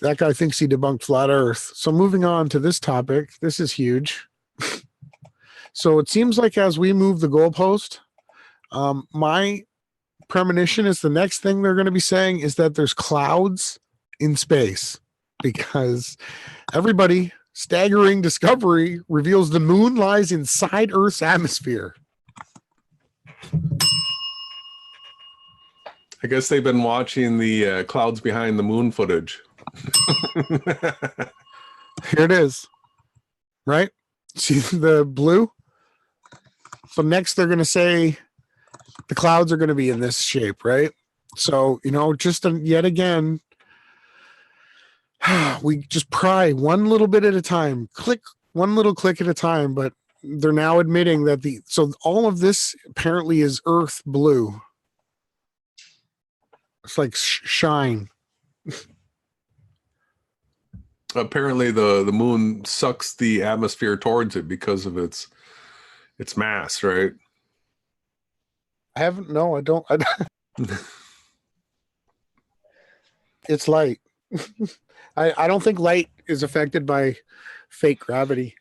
that guy thinks he debunked flat earth. So moving on to this topic, this is huge. So it seems like as we move the goalpost, my premonition is the next thing they're going to be saying is that there's clouds in space, because everybody, staggering discovery reveals the moon lies inside Earth's atmosphere. I guess they've been watching the clouds behind the moon footage. Here it is. Right? See the blue? So next they're going to say the clouds are going to be in this shape, right? So, you know, just yet again, we just pry one little bit at a time, click one little click at a time, but they're now admitting that so all of this apparently is earth blue. It's like shine. Apparently the moon sucks the atmosphere towards it because of its mass, right? I don't. It's light. I don't think light is affected by fake gravity.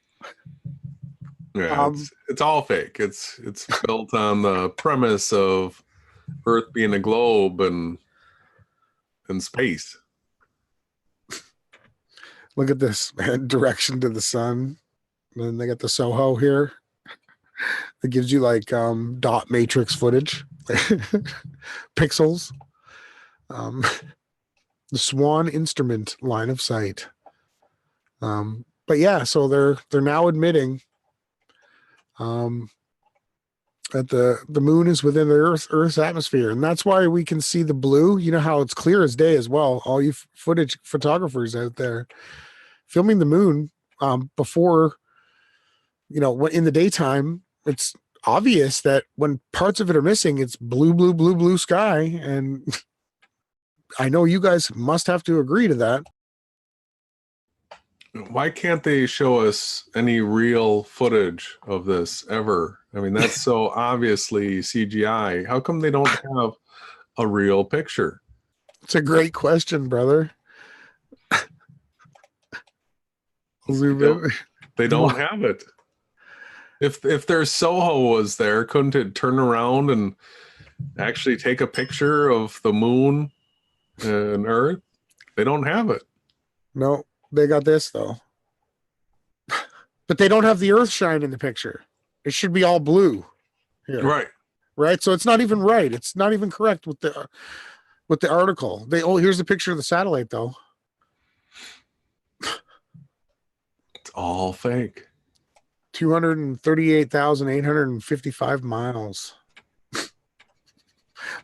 Yeah, it's all fake. It's built on the premise of Earth being a globe and space. Look at this, man. Direction to the sun. And then they got the Soho here. It gives you like dot matrix footage, pixels. The Swan instrument line of sight. But yeah, so they're now admitting that the moon is within the Earth's atmosphere, and that's why we can see the blue. You know how it's clear as day as well. All you footage photographers out there filming the moon before, you know, in the daytime, it's obvious that when parts of it are missing, it's blue sky. And I know you guys must have to agree to that. Why can't they show us any real footage of this ever? I mean, that's so obviously CGI. How come they don't have a real picture? It's a great question, brother. They don't have it. If their Soho was there, couldn't it turn around and actually take a picture of the moon and Earth? They don't have it. No, they got this though. But they don't have the Earth shine in the picture. It should be all blue here. Right. So it's not even right. It's not even correct with the article. Here's the picture of the satellite though. It's all fake. 238,855 miles.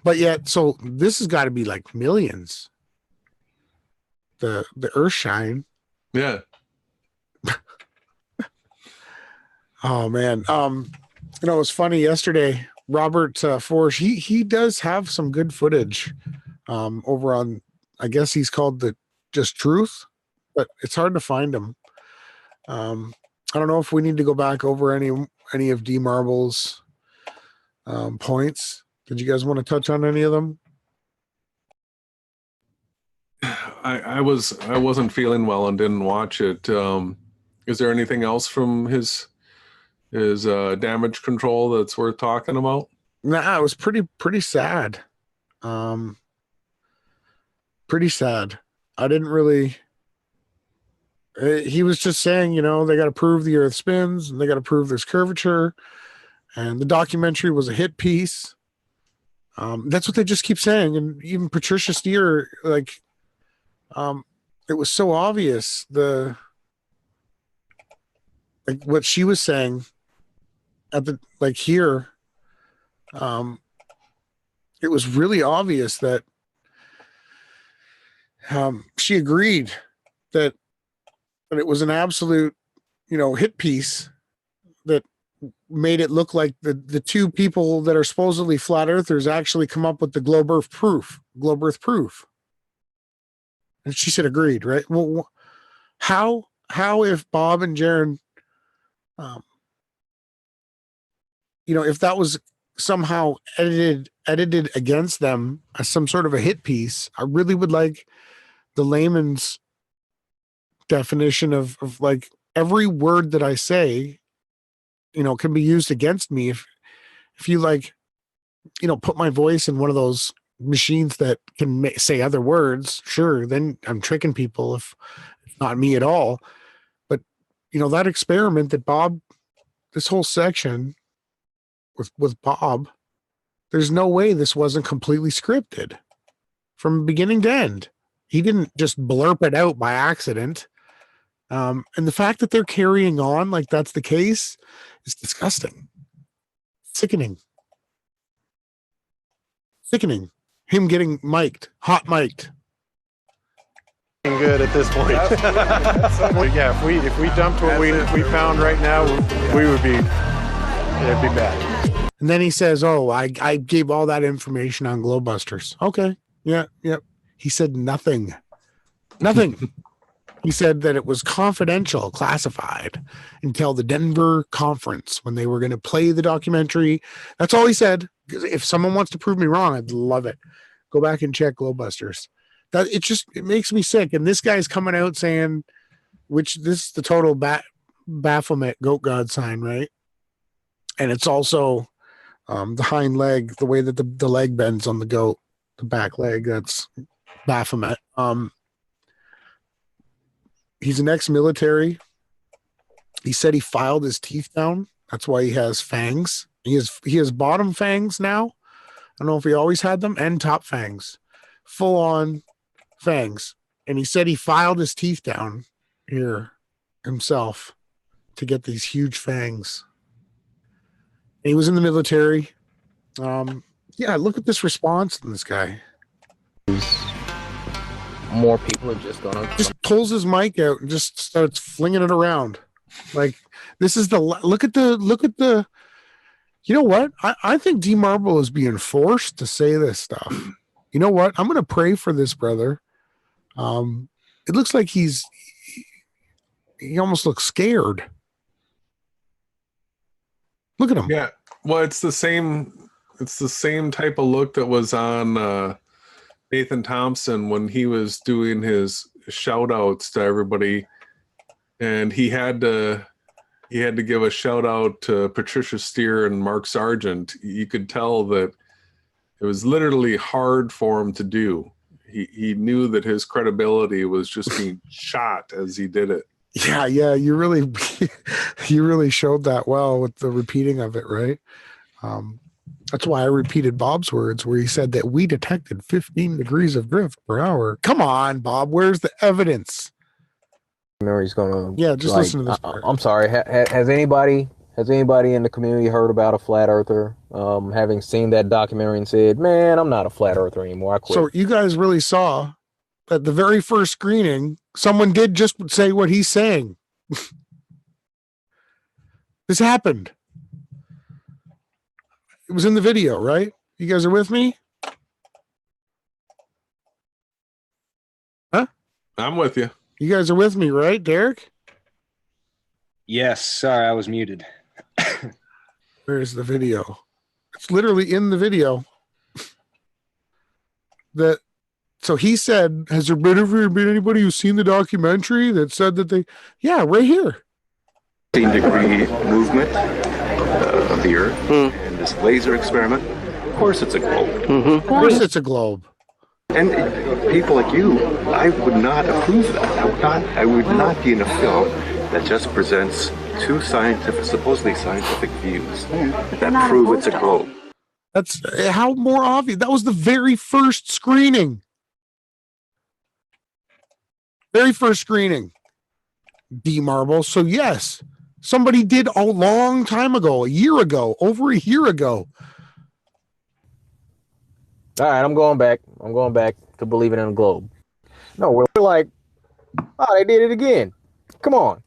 But yet, so this has got to be like millions. The Earth shine. Yeah. Oh man. It was funny yesterday. Robert Forsch, he does have some good footage over on, I guess he's called the Just Truth, but it's hard to find him. I don't know if we need to go back over any of D Marble's points. Did you guys want to touch on any of them? I wasn't feeling well and didn't watch it. Is there anything else from his damage control that's worth talking about? Nah, it was pretty sad. Pretty sad. I didn't really. He was just saying, they got to prove the Earth spins and they got to prove there's curvature, and the documentary was a hit piece. That's what they just keep saying, and even Patricia Steer, it was so obvious what she was saying at the here. It was really obvious that she agreed that it was an absolute, hit piece that made it look like the two people that are supposedly flat earthers actually come up with the globe earth proof. And she said agreed, right? Well, how if Bob and Jaron, if that was somehow edited against them as some sort of a hit piece, I really would like the layman's definition of every word that I say, can be used against me if you put my voice in one of those machines that can say other words. Sure, then I'm tricking people if it's not me at all. But that experiment that Bob, this whole section with Bob, there's no way this wasn't completely scripted from beginning to end. He didn't just blurp it out by accident. And the fact that they're carrying on like that's the case is disgusting. Sickening. Him getting hot mic'd. Good at this point. Yeah, if we dumped what we found right now, it'd be bad. And then he says, "Oh, I gave all that information on Glowbusters." Okay, yeah. He said nothing. He said that it was confidential, classified until the Denver conference when they were going to play the documentary. That's all he said. If someone wants to prove me wrong, I'd love it. Go back and check Glowbusters. It makes me sick. And this guy's coming out saying, this is the total Baphomet goat god sign, right? And it's also the hind leg, the way that the leg bends on the goat, the back leg, that's Baphomet. He's an ex-military. He said he filed his teeth down. That's why he has fangs. He has bottom fangs now. I don't know if he always had them, and top fangs. Full on fangs. And he said he filed his teeth down here himself to get these huge fangs. And he was in the military. Look at this response from this guy. More people are just gonna pulls his mic out and just starts flinging it around. This is look at the you know what? I think D Marble is being forced to say this stuff. You know what? I'm gonna pray for this brother. It looks like he's he almost looks scared. Look at him. Yeah. Well, it's the same type of look that was on Nathan Thompson when he was doing his shout outs to everybody, and he had to give a shout out to Patricia Steer and Mark Sargent. You could tell that it was literally hard for him to do. He knew that his credibility was just being shot as he did it. Yeah, you really showed that well with the repeating of it, right? That's why I repeated Bob's words where he said that we detected 15 degrees of drift per hour. Come on, Bob, where's the evidence? Mary's gonna. Yeah, just listen to this part. I'm sorry. Has anybody in the community heard about a flat earther? Having seen that documentary and said, "Man, I'm not a flat earther anymore. I quit." So you guys really saw at the very first screening, someone did just say what he's saying. This happened. It was in the video, right? You guys are with me? Huh? I'm with you. You guys are with me, right, Derek? Yes. Sorry, I was muted. Where's the video? It's literally in the video. So he said, has there been anybody who's seen the documentary that said that they, yeah, right here. 15-degree movement of the Earth and this laser experiment. Of course it's a globe. Of course it's a globe. And people like you, I would not approve that. I would not be in a film that just presents two supposedly scientific views that prove it's a globe. That's how more obvious. That was the very first screening. Very first screening. D Marble. So yes, somebody did a long time ago, over a year ago. All right, I'm going back to believing in a globe. No, we're like, oh, they did it again. Come on.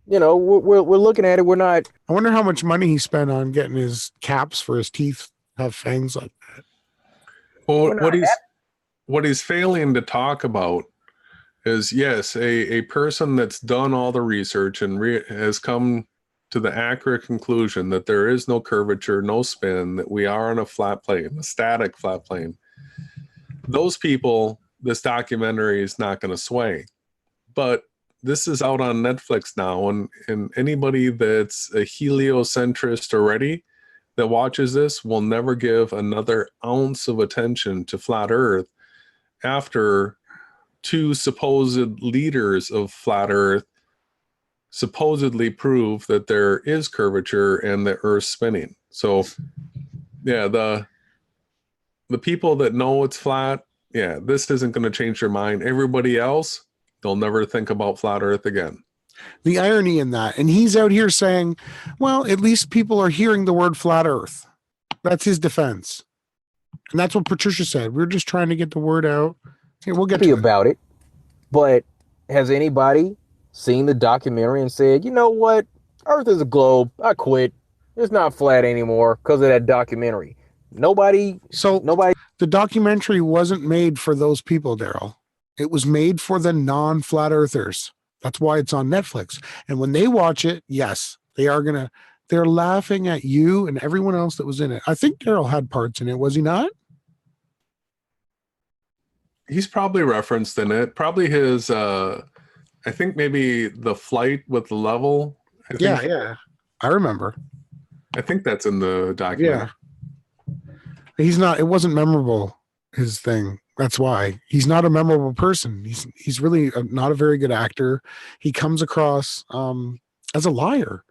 You know, we're looking at it. We're not. I wonder how much money he spent on getting his caps for his teeth have fangs like that. Well, what he's failing to talk about is, yes, a person that's done all the research and has come to the accurate conclusion that there is no curvature, no spin, that we are on a flat plane, a static flat plane. Those people, this documentary is not going to sway. But this is out on Netflix now, and anybody that's a heliocentrist already that watches this will never give another ounce of attention to flat Earth after two supposed leaders of flat Earth supposedly prove that there is curvature and the Earth's spinning. So, yeah, the people that know it's flat, yeah, this isn't going to change their mind. Everybody else, they'll never think about flat Earth again. The irony in that, and he's out here saying, well, at least people are hearing the word flat Earth. That's his defense. And that's what Patricia said. We're just trying to get the word out. Okay, we'll get to about it. But has anybody seen the documentary and said, you know what? Earth is a globe. I quit. It's not flat anymore because of that documentary. Nobody. The documentary wasn't made for those people, Daryl. It was made for the non-flat earthers. That's why it's on Netflix. And when they watch it, yes, they're laughing at you and everyone else that was in it. I think Daryl had parts in it. Was he not? He's probably referenced in it. Probably his, I think maybe the flight with the level. Yeah. I remember. I think that's in the documentary. Yeah. It wasn't memorable, his thing. That's why. He's not a memorable person. He's really not a very good actor. He comes across as a liar.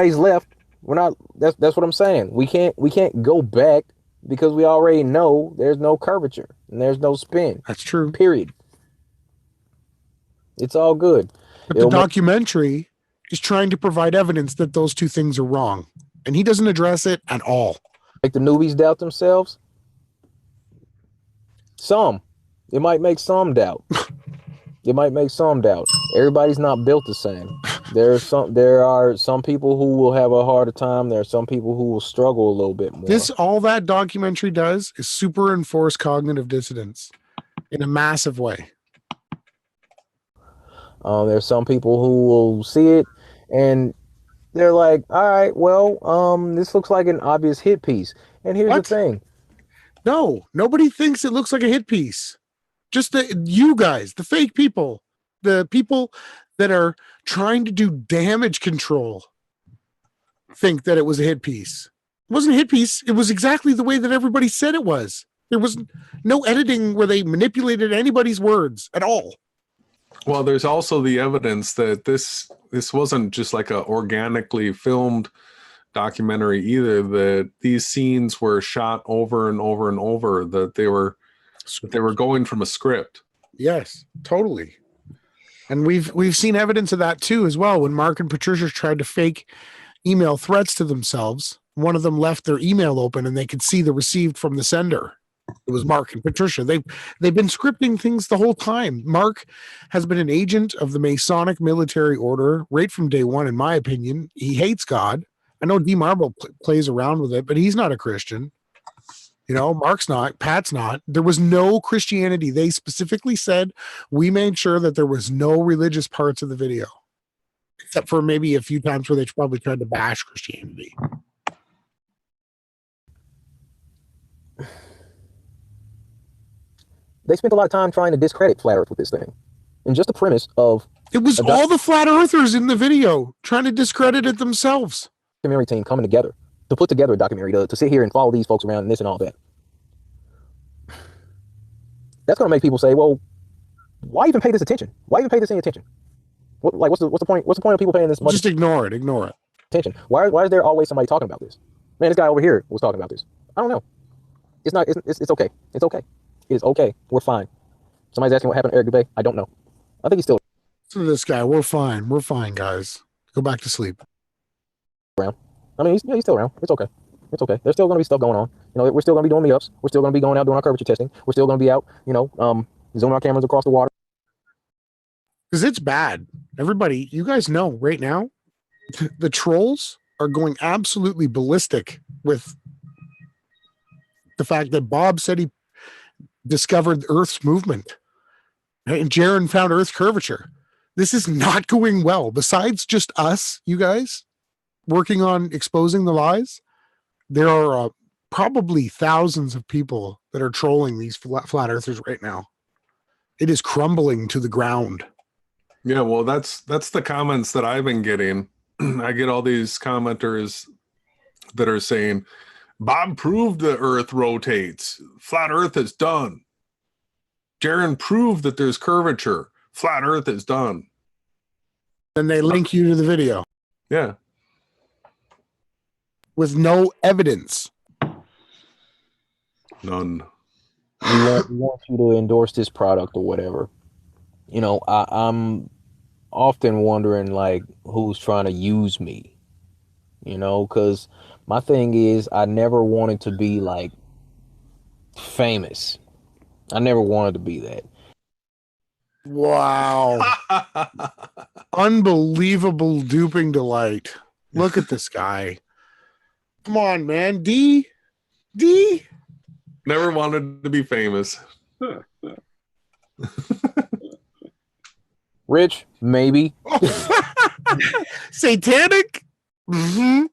He's left. We're not. That's what I'm saying. We can't go back because we already know there's no curvature and there's no spin. That's true. Period. It's all good. But the documentary is trying to provide evidence that those two things are wrong, and he doesn't address it at all. Make the newbies doubt themselves. Some. It might make some doubt. Everybody's not built the same. There are some people who will have a harder time. There are some people who will struggle a little bit more. All that documentary does is superinforce cognitive dissonance in a massive way. There's some people who will see it and they're like, all right, well, this looks like an obvious hit piece. And here's What? the thing. No, nobody thinks it looks like a hit piece. Just you guys, the fake people, the people that are trying to do damage control think that it was a hit piece. It wasn't a hit piece. It was exactly the way that everybody said it was. There was no editing where they manipulated anybody's words at all. Well, there's also the evidence that this wasn't just like a organically filmed documentary either, that these scenes were shot over and over and over, that they were going from a script. Yes, totally. And we've seen evidence of that too as well. When Mark and Patricia tried to fake email threats to themselves, one of them left their email open and they could see the received from the sender. It was Mark and Patricia. They've been scripting things the whole time. Mark has been an agent of the Masonic military order right from day one, in my opinion. He hates God. I know D. Marble plays around with it, but he's not a Christian. You know, Mark's not, Pat's not. There was no Christianity. They specifically said we made sure that there was no religious parts of the video, except for maybe a few times where they probably tried to bash Christianity. They spent a lot of time trying to discredit Flat Earth with this thing. And just the premise of... It was all the flat earthers in the video trying to discredit it themselves. Documentary team coming together to put together a documentary to sit here and follow these folks around and this and all that. That's going to make people say, well, why even pay this attention? Why even pay this any attention? What's the point? What's the point of people paying this much? Just ignore it. Ignore it. Attention. Why is there always somebody talking about this? Man, this guy over here was talking about this. I don't know. It's not. It's okay. It's okay. It's okay. We're fine. Somebody's asking what happened to Eric Dubay. I don't know. I think he's still. Listen to this guy. We're fine. We're fine, guys. Go back to sleep. Around. I mean, he's still around. It's okay. It's okay. There's still going to be stuff going on. You know, we're still going to be doing meetups. We're still going to be going out doing our curvature testing. We're still going to be out, you know, zooming our cameras across the water. Because it's bad. Everybody, you guys know right now, the trolls are going absolutely ballistic with the fact that Bob said he discovered Earth's movement. And Jaron found Earth's curvature. This is not going well. Besides just us, you guys, working on exposing the lies, there are probably thousands of people that are trolling these flat earthers right now. It is crumbling to the ground. Yeah, well, that's the comments that I've been getting. I get all these commenters that are saying, Bob proved the Earth rotates. Flat Earth is done. Jaron proved that there's curvature. Flat Earth is done. Then they link you to the video. Yeah. With no evidence. None. We want you to endorse this product or whatever. You know, I'm often wondering, like, who's trying to use me? You know, because my thing is, I never wanted to be, like, famous. I never wanted to be that. Wow. Unbelievable duping delight. Look at this guy. Come on, man. D? Never wanted to be famous. Rich, maybe. Satanic? Mm-hmm.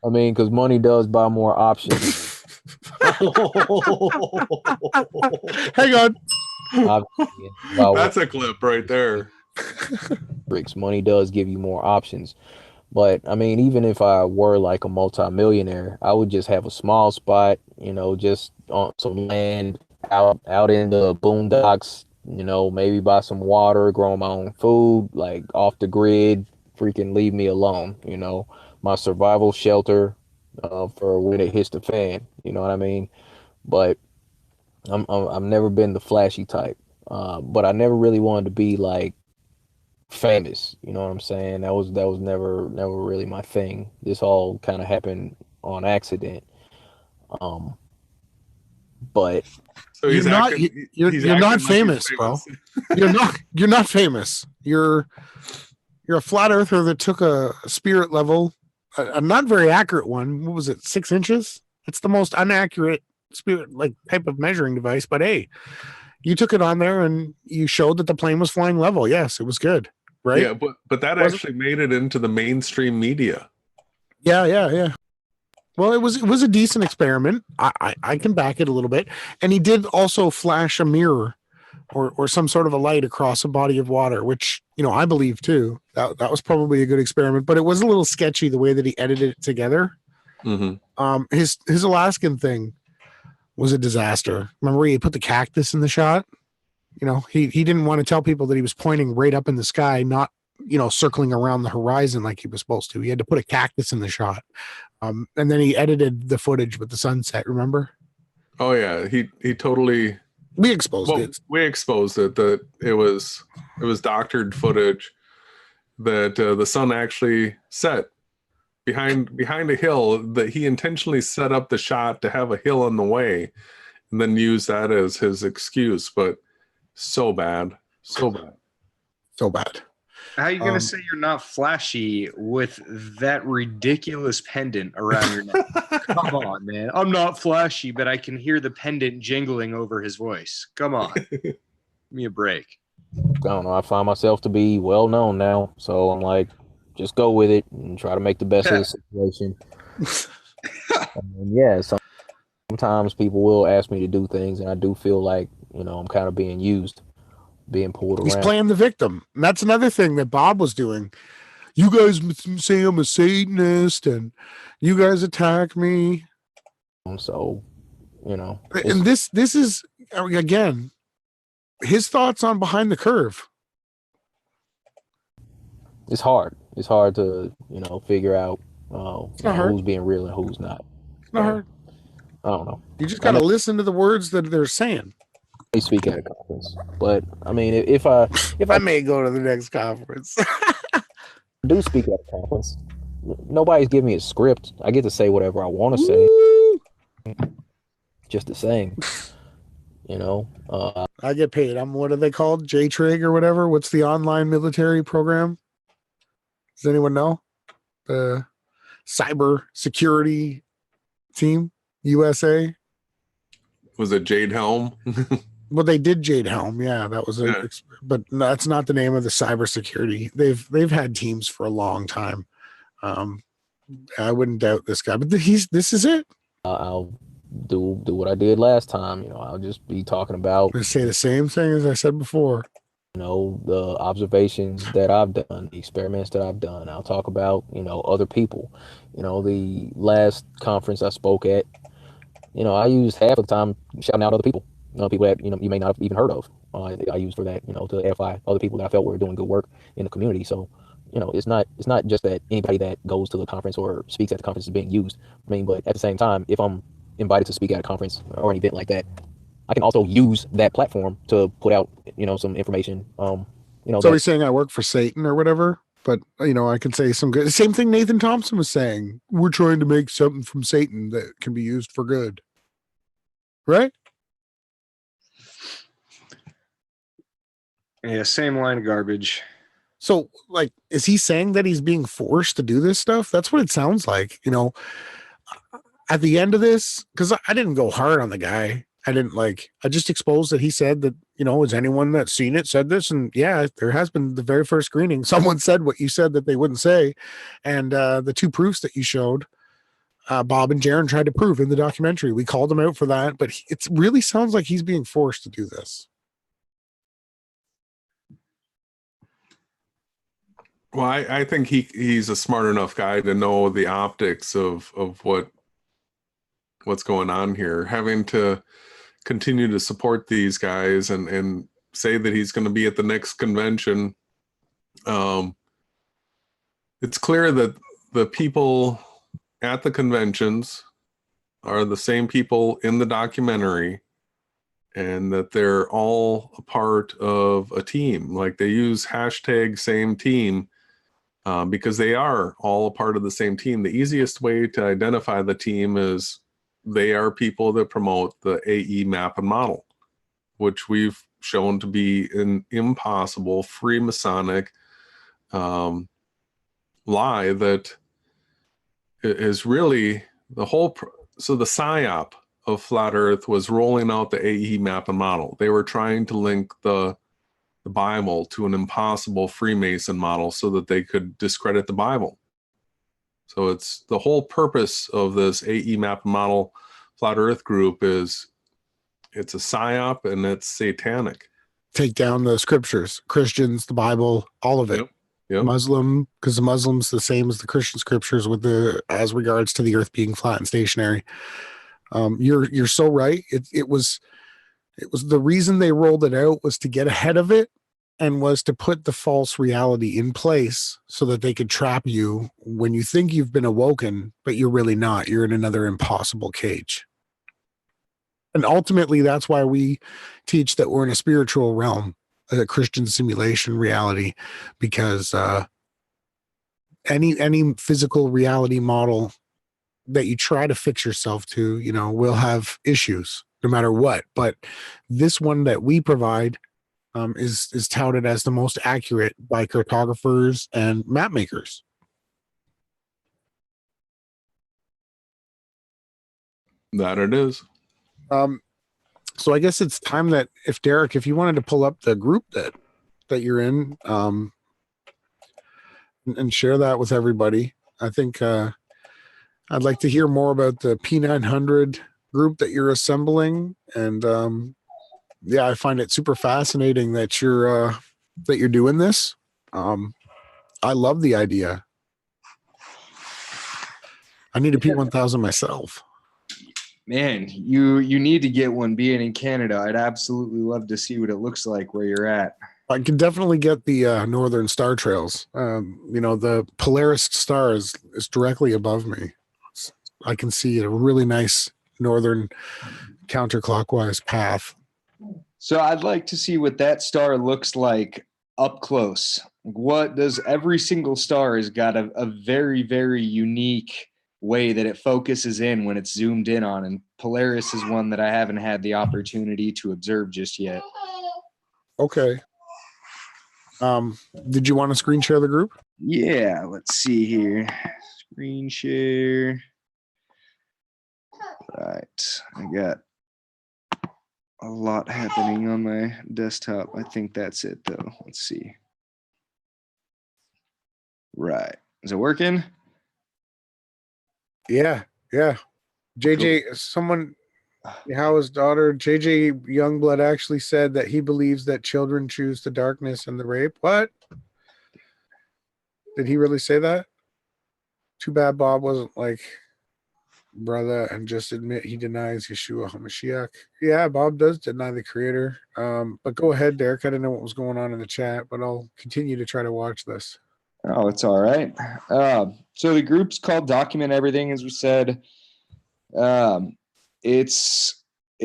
I mean, because money does buy more options. Hang on. That's a clip right there. Bricks, money does give you more options. But I mean, even if I were like a multimillionaire, I would just have a small spot, you know, just on some land out in the boondocks, you know, maybe buy some water, grow my own food, like off the grid, freaking leave me alone, you know, my survival shelter for when it hits the fan, you know what I mean? But I've never been the flashy type, but I never really wanted to be like famous, you know what I'm saying? That was never really my thing. This all kind of happened on accident. But so you're not famous, bro. You're not famous. You're a flat earther that took a spirit level, a not very accurate one. What was it? 6 inches? It's the most inaccurate spirit like type of measuring device, but hey, You took it on there and you showed that the plane was flying level. Yes, it was good. Right. Yeah, but that actually made it into the mainstream media. Yeah. Well, it was a decent experiment. I can back it a little bit. And he did also flash a mirror or some sort of a light across a body of water, which, I believe too. That was probably a good experiment, but it was a little sketchy the way that he edited it together. Mm-hmm. His Alaskan thing was a disaster. Remember he put the cactus in the shot? He didn't want to tell people that he was pointing right up in the sky, not, circling around the horizon like he was supposed to. He had to put a cactus in the shot. And then he edited the footage with the sunset, remember? Oh yeah, he totally we exposed it. We exposed it that it was doctored footage that the sun actually set behind a hill, that he intentionally set up the shot to have a hill in the way and then use that as his excuse. But so bad. How are you going to say you're not flashy with that ridiculous pendant around your neck? Come on, man. I'm not flashy, but I can hear the pendant jingling over his voice. Come on. Give me a break. I don't know. I find myself to be well known now. So I'm like, just go with it and try to make the best of the situation. Yeah, sometimes people will ask me to do things, and I do feel like, I'm kind of being used. Being pulled around. He's playing the victim. And that's another thing that Bob was doing. You guys say I'm a Satanist and you guys attack me. So, and this is, again, his thoughts on Behind the Curve. It's hard. It's hard to, figure out who's being real and who's not. It's not hard. I don't know. You just got to listen to the words that they're saying. They speak at a conference, but I mean, if I may go to the next conference, do speak at a conference. Nobody's giving me a script. I get to say whatever I want to say. Just the same, I get paid. I'm what are they called? J-Trig or whatever. What's the online military program? Does anyone know? The cyber security team, USA. Was it Jade Helm? Well, they did Jade Helm. Yeah, that was but that's not the name of the cybersecurity. They've had teams for a long time. I wouldn't doubt this guy, but this is it. I'll do what I did last time. I'll just be talking about. I say the same thing as I said before. The observations that I've done, the experiments that I've done. I'll talk about other people. The last conference I spoke at. I used half of the time shouting out other people. People that you may not have even heard of. I used for that, to edify other people that I felt were doing good work in the community. So, it's not just that anybody that goes to the conference or speaks at the conference is being used. I mean, but at the same time, if I'm invited to speak at a conference or an event like that, I can also use that platform to put out, some information. So he's saying I work for Satan or whatever. But, I can say some good. Same thing Nathan Thompson was saying. We're trying to make something from Satan that can be used for good. Right? Yeah, same line of garbage. So, is he saying that he's being forced to do this stuff? That's what it sounds like. At the end of this, because I didn't go hard on the guy. I just exposed that he said that, has anyone that's seen it said this? And yeah, there has been the very first screening. Someone said what you said that they wouldn't say. And the two proofs that you showed, Bob and Jaron tried to prove in the documentary. We called him out for that, but it really sounds like he's being forced to do this. Well, I think he's a smart enough guy to know the optics of what's going on here. Having to continue to support these guys and say that he's going to be at the next convention. It's clear that the people at the conventions are the same people in the documentary, and that they're all a part of a team. Like they use hashtag same team because they are all a part of the same team. The easiest way to identify the team is they are people that promote the AE map and model, which we've shown to be an impossible Freemasonic lie that is really the whole. So the PSYOP of Flat Earth was rolling out the AE map and model. They were trying to link the Bible to an impossible Freemason model so that they could discredit the Bible. So it's the whole purpose of this AE map and model Flat Earth group is it's a psyop and it's satanic. Take down the scriptures, Christians, the Bible, all of it. Yep. Muslim, because the Muslim's the same as the Christian scriptures with the as regards to the earth being flat and stationary. You're so right. It was the reason they rolled it out was to get ahead of it and was to put the false reality in place so that they could trap you when you think you've been awoken, but you're really not. You're in another impossible cage. And ultimately, that's why we teach that we're in a spiritual realm, a Christian simulation reality, because any physical reality model that you try to fix yourself to, will have issues no matter what. But this one that we provide is touted as the most accurate by cartographers and map makers. That it is. So I guess it's time that if you wanted to pull up the group that you're in, and share that with everybody. I think I'd like to hear more about the P900 group that you're assembling, and I find it super fascinating that you're doing this. I love the idea. I need a P1000 myself. Man, you need to get one. Being in Canada, I'd absolutely love to see what it looks like where you're at. I can definitely get the Northern Star Trails. The Polaris star is directly above me. I can see a really nice northern counterclockwise path. So I'd like to see what that star looks like up close. What does every single star has got a very, very unique way that it focuses in when it's zoomed in on, and Polaris is one that I haven't had the opportunity to observe just yet. Okay. Did you want to screen share the group? Yeah, let's see here. Screen share. Right. I got a lot happening on my desktop. I think that's it though. Let's see. Right. Is it working? Yeah. JJ, cool. Someone, Yahawah's daughter, JJ Youngblood, actually said that he believes that children choose the darkness and the rape. What? Did he really say that? Too bad Bob wasn't like, brother, and just admit he denies Yeshua HaMashiach. Yeah, Bob does deny the creator. But go ahead, Derek. I didn't know what was going on in the chat, but I'll continue to try to watch this. Oh, it's all right. So the group's called Document Everything, as we said. It's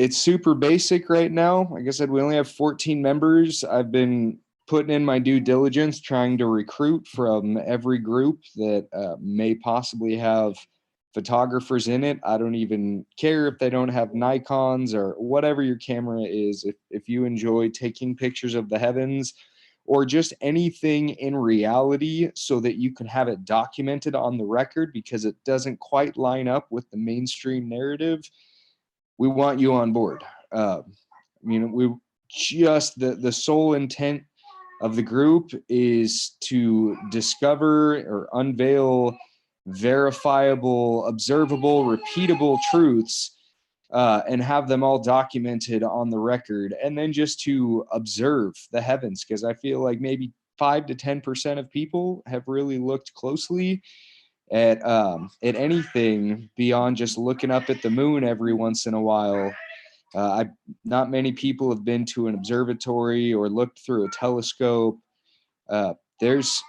super basic right now. Like I said, we only have 14 members. I've been putting in my due diligence, trying to recruit from every group that may possibly have photographers in it. I don't even care if they don't have Nikons or whatever your camera is. If you enjoy taking pictures of the heavens or just anything in reality so that you can have it documented on the record because it doesn't quite line up with the mainstream narrative, we want you on board. We just the sole intent of the group is to discover or unveil verifiable, observable, repeatable truths and have them all documented on the record, and then just to observe the heavens, because I feel like maybe 5 to 10% of people have really looked closely at anything beyond just looking up at the moon every once in a while. Not many people have been to an observatory or looked through a telescope. There's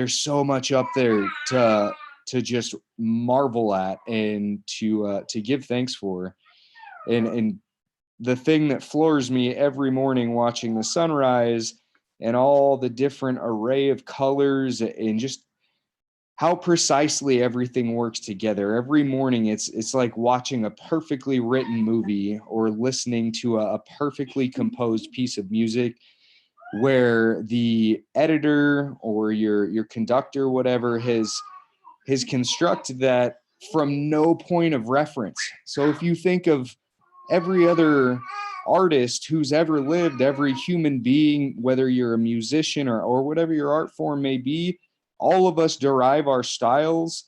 so much up there to just marvel at and to give thanks for. And the thing that floors me every morning watching the sunrise and all the different array of colors and just how precisely everything works together. Every morning it's like watching a perfectly written movie or listening to a perfectly composed piece of music where the editor or your conductor, whatever, has constructed that from no point of reference. So if you think of every other artist who's ever lived, every human being, whether you're a musician or whatever your art form may be, all of us derive our styles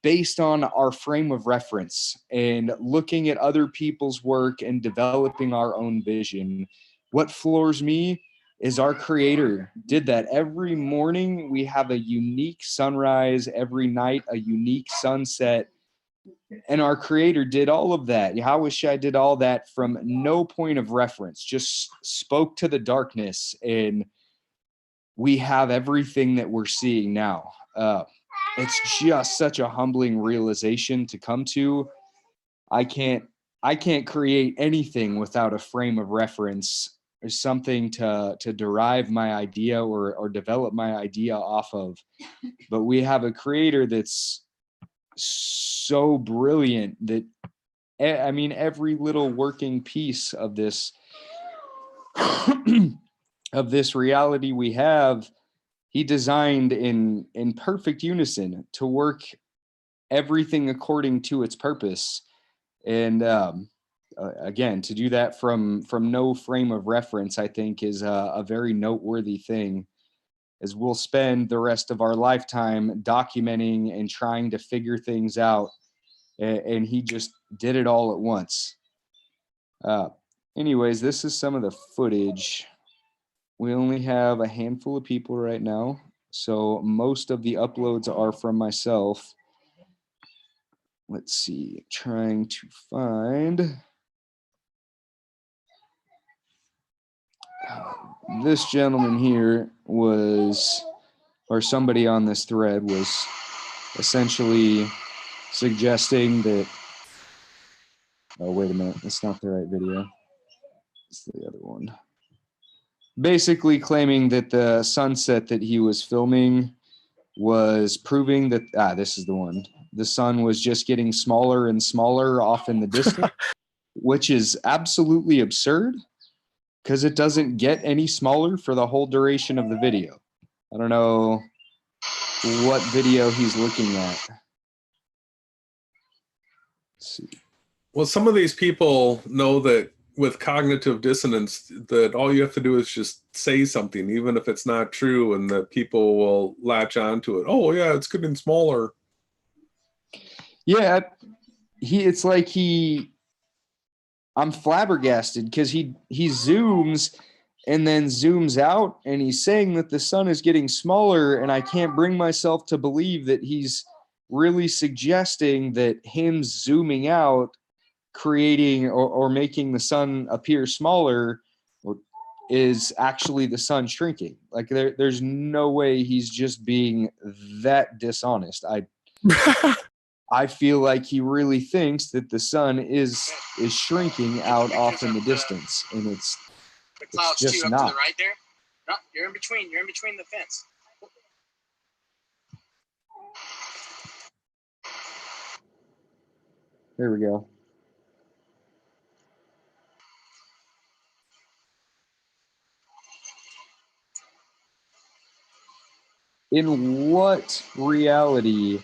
based on our frame of reference and looking at other people's work and developing our own vision. What floors me is our creator did that. Every morning we have a unique sunrise, every night a unique sunset, and our creator did all of that. Yahawashi did all that from no point of reference, just spoke to the darkness, and we have everything that we're seeing now. It's just such a humbling realization to come to. I can't create anything without a frame of reference or something to derive my idea or develop my idea off of. But we have a creator that's so brilliant that, I mean, every little working piece of this of this reality we have, he designed in perfect unison to work everything according to its purpose. And again, to do that from no frame of reference, I think is a very noteworthy thing, as we'll spend the rest of our lifetime documenting and trying to figure things out. And he just did it all at once. Anyways, this is some of the footage. We only have a handful of people right now, so most of the uploads are from myself. Let's see, trying to find this gentleman here was, or somebody on this thread was essentially suggesting that, oh, wait a minute, that's not the right video. It's the other one. Basically claiming that the sunset that he was filming was proving that, this is the one. The sun was just getting smaller and smaller off in the distance, which is absolutely absurd because it doesn't get any smaller for the whole duration of the video. I don't know what video he's looking at. Let's see. Well, some of these people know that with cognitive dissonance, that all you have to do is just say something, even if it's not true, and that people will latch onto it. Oh, yeah, it's getting smaller. Yeah, it's like I'm flabbergasted because he zooms and then zooms out, and he's saying that the sun is getting smaller, and I can't bring myself to believe that he's really suggesting that him zooming out, creating or making the sun appear smaller, is actually the sun shrinking. Like there's no way he's just being that dishonest. I feel like he really thinks that the sun is shrinking out off in the distance, and it's just not. Up to the right there. No, you're in between. You're in between the fence. There we go. In what reality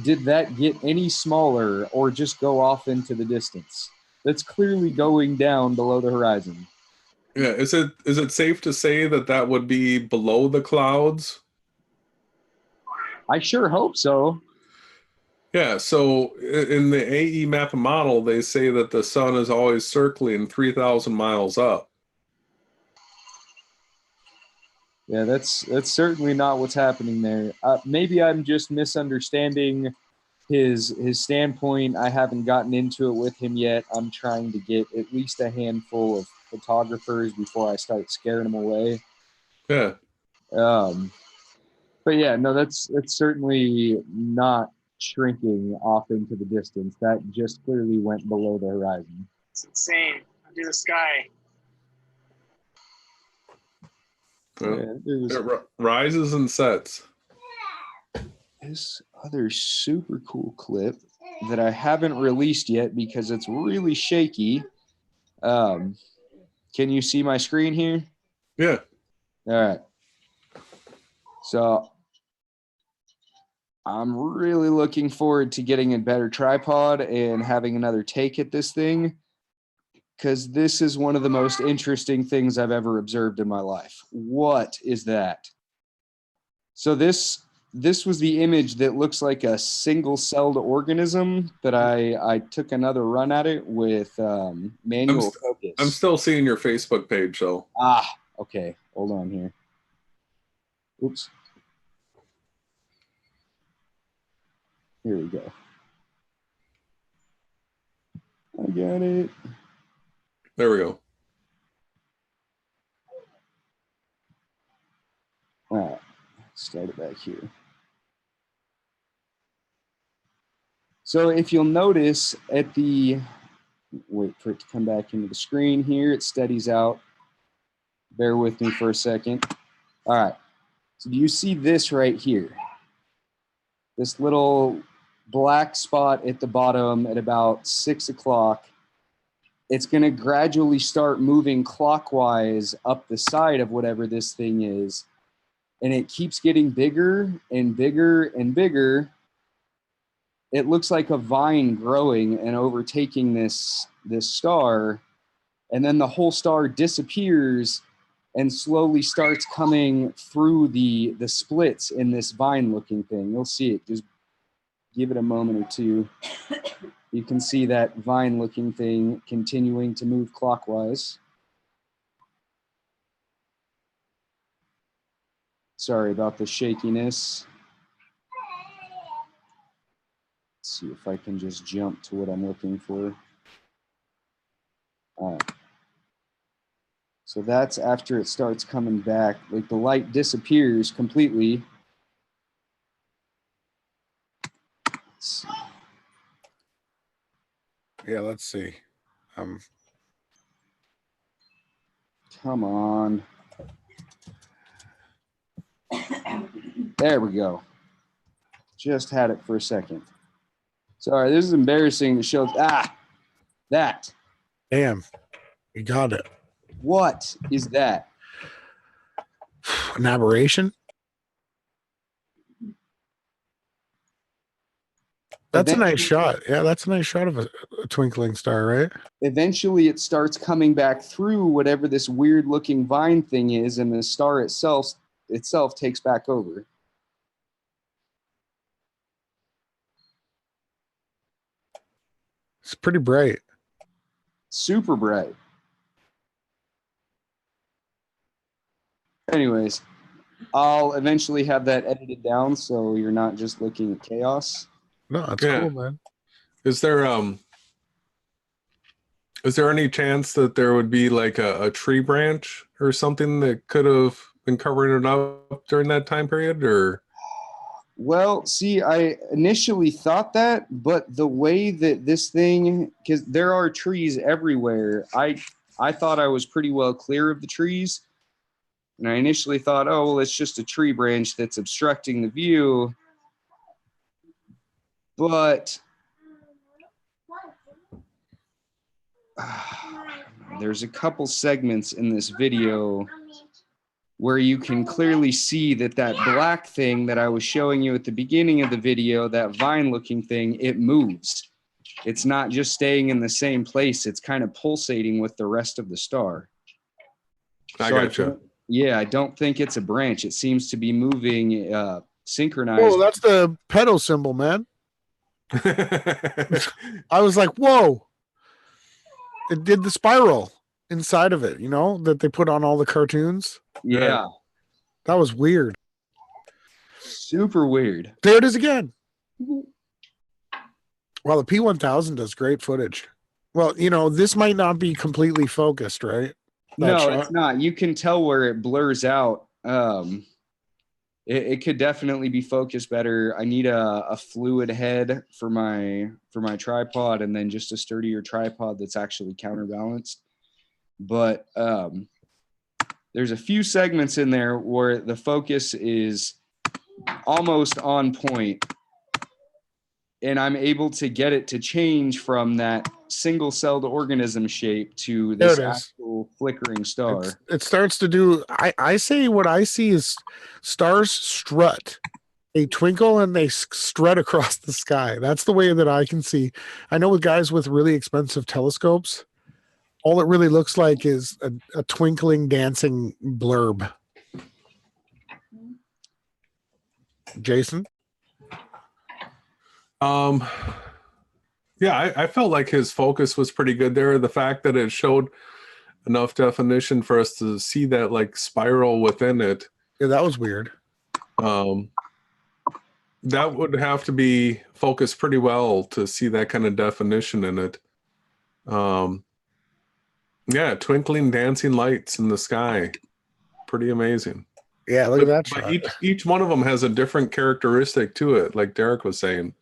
did that get any smaller or just go off into the distance? That's clearly going down below the horizon. Yeah, is it safe to say that that would be below the clouds? I sure hope so. Yeah, so in the AE map model, they say that the sun is always circling 3,000 miles up. Yeah, that's certainly not what's happening there. Maybe I'm just misunderstanding his standpoint. I haven't gotten into it with him yet. I'm trying to get at least a handful of photographers before I start scaring them away. Yeah. But yeah, no, that's certainly not shrinking off into the distance. That just clearly went below the horizon. It's insane. Under the sky. Yeah, it rises and sets. This other super cool clip that I haven't released yet because it's really shaky. Can you see my screen here? Yeah. All right. So I'm really looking forward to getting a better tripod and having another take at this thing. because this is one of the most interesting things I've ever observed in my life. What is that? So this was the image that looks like a single-celled organism, but I took another run at it with manual focus. I'm still seeing your Facebook page, so. Okay. Hold on here. Oops. Here we go. I got it. There we go. All right. Start it back here. So if you'll notice at the, wait for it to come back into the screen here, it steadies out. Bear with me for a second. All right. So do you see this right here? This little black spot at the bottom at about 6 o'clock. It's going to gradually start moving clockwise up the side of whatever this thing is. And it keeps getting bigger and bigger and bigger. It looks like a vine growing and overtaking this star. And then the whole star disappears and slowly starts coming through the splits in this vine-looking thing. You'll see it. Just give it a moment or two. You can see that vine-looking thing continuing to move clockwise. Sorry about the shakiness. Let's see if I can just jump to what I'm looking for. All right. So that's after it starts coming back. Like the light disappears completely. Let's see. Yeah, let's see. Come on. There we go. Just had it for a second. Sorry, this is embarrassing to show. That. Damn, you got it. What is that? An aberration? That's a nice shot. Yeah, that's a nice shot of a twinkling star, right? Eventually, it starts coming back through whatever this weird-looking vine thing is, and the star itself takes back over. It's pretty bright. Super bright. Anyways, I'll eventually have that edited down so you're not just looking at chaos. No, that's cool, man. Is there any chance that there would be like a tree branch or something that could have been covering it up during that time period, or? Well, see, I initially thought that, but the way that this thing, because there are trees everywhere, I thought I was pretty well clear of the trees. And I initially thought, oh, well, it's just a tree branch that's obstructing the view. But there's a couple segments in this video where you can clearly see that black thing that I was showing you at the beginning of the video, that vine-looking thing, it moves. It's not just staying in the same place. It's kind of pulsating with the rest of the star. I gotcha. Yeah, I don't think it's a branch. It seems to be moving synchronized. Oh, that's the pedo symbol, man. I was like, whoa. It did the spiral inside of it, you know, that they put on all the cartoons. Yeah. That was weird. Super weird. There it is again. Well, the P1000 does great footage. Well, you know, this might not be completely focused, right? No, it's not. You can tell where it blurs out. It could definitely be focused better. I need a fluid head for my tripod, and then just a sturdier tripod that's actually counterbalanced. But there's a few segments in there where the focus is almost on point, and I'm able to get it to change from that single-celled organism shape to this actual flickering star. It starts to do, I say what I see is stars strut. They twinkle and they strut across the sky. That's the way that I can see. I know with guys with really expensive telescopes, All it really looks like is a twinkling, dancing blurb. Jason? Yeah, I felt like his focus was pretty good there. The fact that it showed enough definition for us to see that like spiral within it. Yeah, that was weird. That would have to be focused pretty well to see that kind of definition in it. Yeah, twinkling, dancing lights in the sky. Pretty amazing. Yeah, look at that But shot. each one of them has a different characteristic to it, like Derek was saying.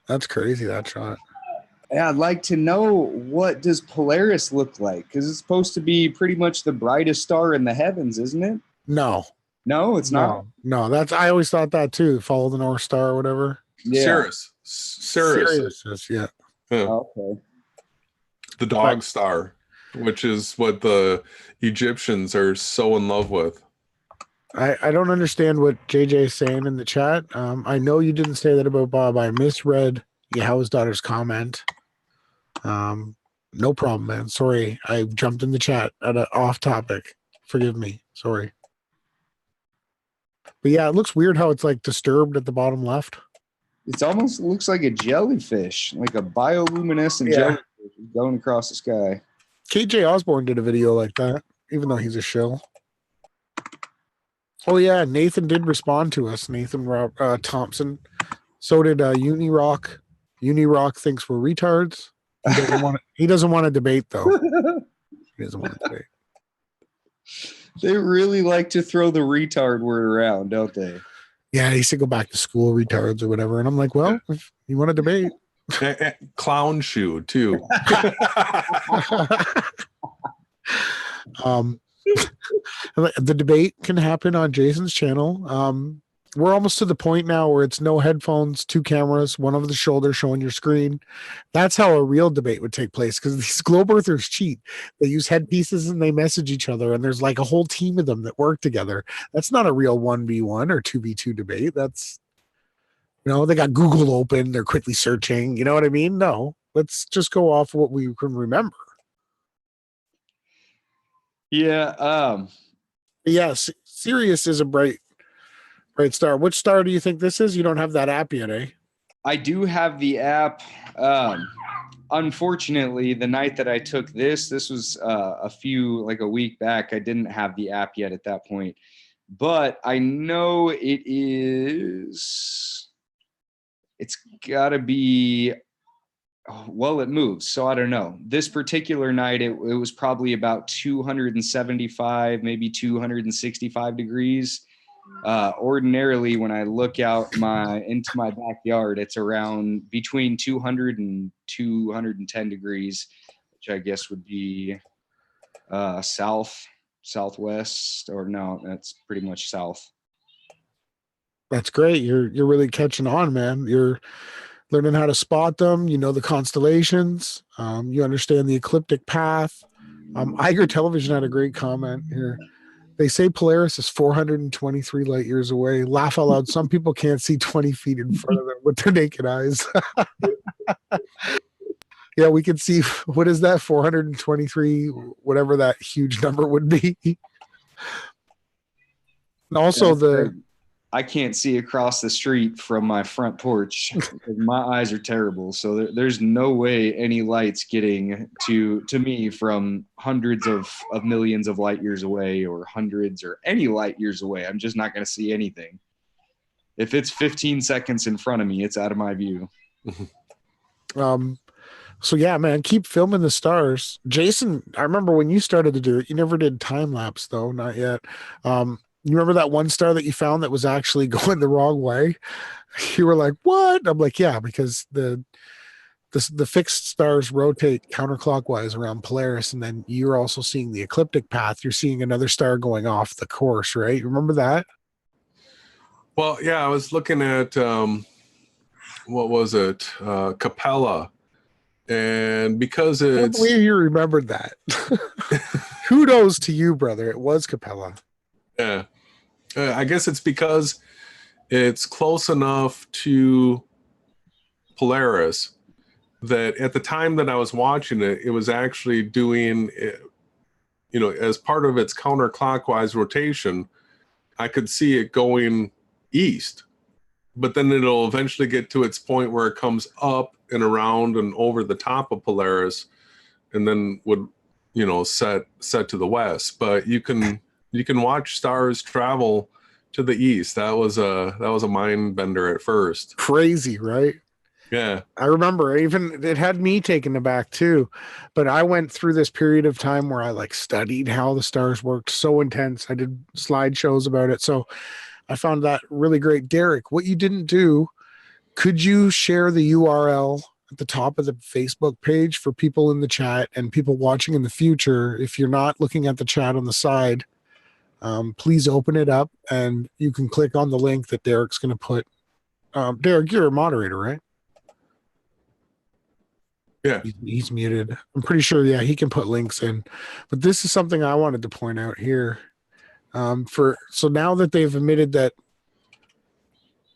That's crazy, that shot. Yeah, I'd like to know, what does Polaris look like? Because it's supposed to be pretty much the brightest star in the heavens, isn't it? No. No, it's not. No, that's I always thought that too. Follow the North Star or whatever. Yeah. Sirius. Yeah. Okay. The dog star, which is what the Egyptians are so in love with. I don't understand what JJ is saying in the chat. I know you didn't say that about Bob. I misread Yahawah's daughter's comment. No problem, man. Sorry, I jumped in the chat at an off topic. Forgive me. Sorry. But yeah, it looks weird how it's like disturbed at the bottom left. It almost looks like a jellyfish, like a bioluminescent jellyfish going across the sky. KJ Osborne did a video like that, even though he's a shill. Oh yeah, Nathan did respond to us. Nathan Thompson. So did Unirock. Unirock thinks we're retards. He doesn't want to debate though. He doesn't want to debate. They really like to throw the retard word around, don't they? Yeah, he said go back to school, retards or whatever. And I'm like, well, if you want to debate. Clown shoe too. The debate can happen on Jason's channel. We're almost to the point now where it's no headphones, 2 cameras, one over the shoulder showing your screen. That's how a real debate would take place, because these globe earthers cheat. They use headpieces and they message each other, and there's like a whole team of them that work together. That's not a real 1v1 or 2v2 debate. That's, they got Google open, they're quickly searching. You know what I mean? No, let's just go off what we can remember. Yeah. Yes, Sirius is a bright star. Which star do you think this is? You don't have that app yet, eh? I do have the app. Unfortunately, the night that I took this was a week back. I didn't have the app yet at that point, but I know it's gotta be, well, it moves. So I don't know. This particular night, it was probably about 275, maybe 265 degrees. Ordinarily, when I look out into my backyard, it's around between 200 and 210 degrees, which I guess would be southwest, or no, that's pretty much south. That's great. You're really catching on, man. You're learning how to spot them. You know the constellations. You understand the ecliptic path. Iger Television had a great comment here. They say Polaris is 423 light years away. Laugh out loud. Some people can't see 20 feet in front of them with their naked eyes. Yeah, we can see, what is that, 423, whatever that huge number would be. And also I can't see across the street from my front porch because my eyes are terrible. So there's no way any light's getting to me from hundreds of millions of light years away, or hundreds or any light years away. I'm just not going to see anything. If it's 15 seconds in front of me, it's out of my view. So yeah, man, keep filming the stars. Jason, I remember when you started to do it, you never did time lapse though, not yet. You remember that one star that you found that was actually going the wrong way? You were like, what? I'm like, yeah, because the fixed stars rotate counterclockwise around Polaris, and then you're also seeing the ecliptic path. You're seeing another star going off the course, right? You remember that? Well, yeah, I was looking at, what was it? Capella. And because I can't believe you remembered that. Kudos to you, brother. It was Capella. Yeah. I guess it's because it's close enough to Polaris that at the time that I was watching it, it was actually doing, you know, as part of its counterclockwise rotation, I could see it going east. But then it'll eventually get to its point where it comes up and around and over the top of Polaris, and then would, you know, set to the west. But you can watch stars travel to the east. That was a mind bender at first. Crazy, right? Yeah. I remember it had me taken aback too, but I went through this period of time where I like studied how the stars worked so intense. I did slideshows about it. So I found that really great. Derek, what you didn't do, could you share the URL at the top of the Facebook page for people in the chat and people watching in the future? If you're not looking at the chat on the side, please open it up and you can click on the link that Derek's going to put. Derek, you're a moderator, right? Yeah. He's muted. I'm pretty sure, yeah, he can put links in. But this is something I wanted to point out here. So now that they've admitted that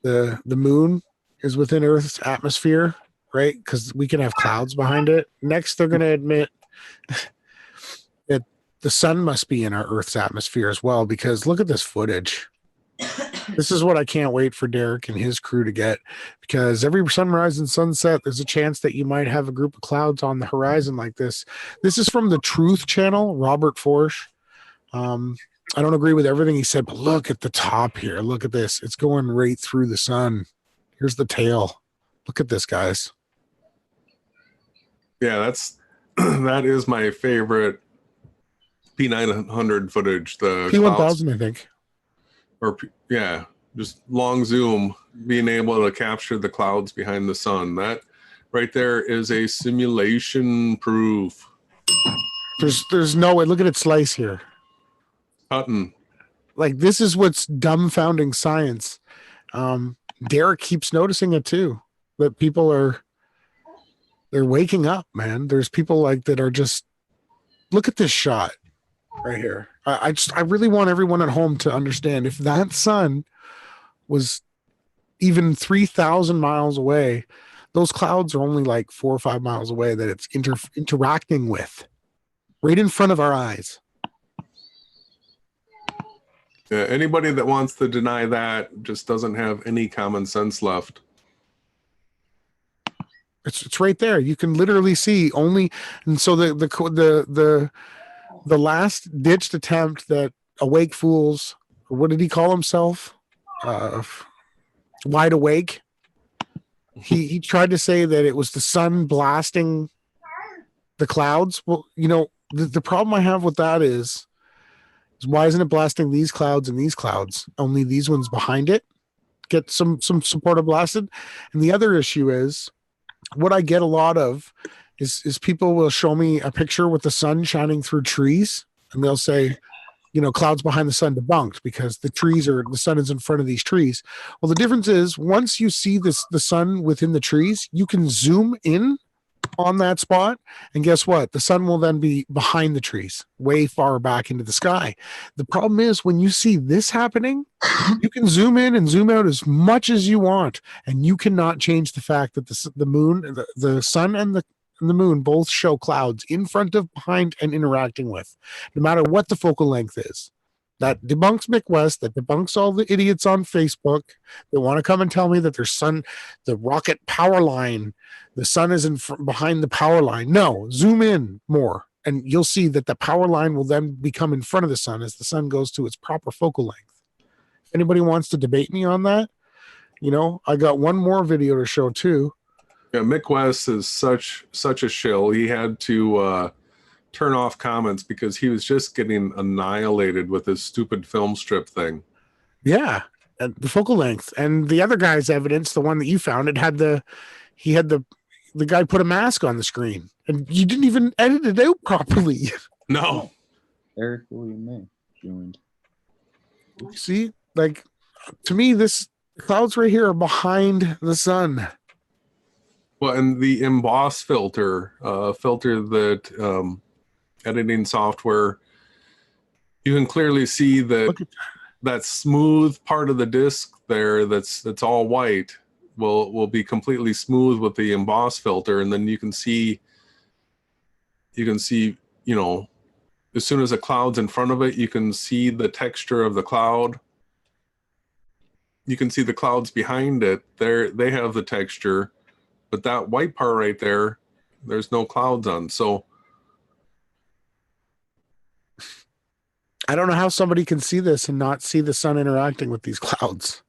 the moon is within Earth's atmosphere, right? Because we can have clouds behind it. Next, they're going to admit that the sun must be in our Earth's atmosphere as well, because look at this footage. This is what I can't wait for Derek and his crew to get, because every sunrise and sunset, there's a chance that you might have a group of clouds on the horizon like this. This is from the Truth Channel, Robert Forsch. I don't agree with everything he said, but look at the top here. Look at this. It's going right through the sun. Here's the tail. Look at this, guys. Yeah, that is my favorite P900 footage. The P1000, clouds, I think. or yeah, just long zoom, being able to capture the clouds behind the sun. That right there is a simulation proof. There's no way. Look at its slice here. Hutton. Like, this is what's dumbfounding science. Derek keeps noticing it too, that they're waking up, man. There's people like that are just, look at this shot right here. I really want everyone at home to understand, if that sun was even 3,000 miles away, those clouds are only like 4 or 5 miles away that it's interacting with right in front of our eyes. Yeah, anybody that wants to deny that just doesn't have any common sense left. It's right there. You can literally see only, and so the last ditched attempt that Awake Fools, or what did he call himself? Wide Awake. He tried to say that it was the sun blasting the clouds. Well, you know, the problem I have with that is why isn't it blasting these clouds and these clouds? Only these ones behind it get some support of blasted. And the other issue is, what I get a lot of is people will show me a picture with the sun shining through trees, and they'll say, you know, clouds behind the sun debunked because the sun is in front of these trees. Well, the difference is, once you see the sun within the trees, you can zoom in on that spot, and guess what? The sun will then be behind the trees, way far back into the sky. The problem is, when you see this happening, you can zoom in and zoom out as much as you want, and you cannot change the fact that the moon, the sun and the moon both show clouds in front of, behind, and interacting with, no matter what the focal length is. That debunks Mick West. That debunks all the idiots on Facebook that want to come and tell me that the rocket power line, the sun is behind the power line. No, zoom in more, and you'll see that the power line will then become in front of the sun as the sun goes to its proper focal length. If anybody wants to debate me on that, you know, I got one more video to show too. Yeah, Mick West is such a shill. He had to turn off comments because he was just getting annihilated with his stupid film strip thing. Yeah, and the focal length, and the other guy's evidence, the one that you found, the guy put a mask on the screen, and you didn't even edit it out properly. No. Eric William May joined. See, like, to me, the clouds right here are behind the sun. Well, and the emboss filter that editing software, you can clearly see that smooth part of the disc there that's all white. will be completely smooth with the emboss filter, and then you can see, you know, as soon as a cloud's in front of it, you can see the texture of the cloud. You can see the clouds behind it. They have the texture, but that white part right there, there's no clouds on. So I don't know how somebody can see this and not see the sun interacting with these clouds.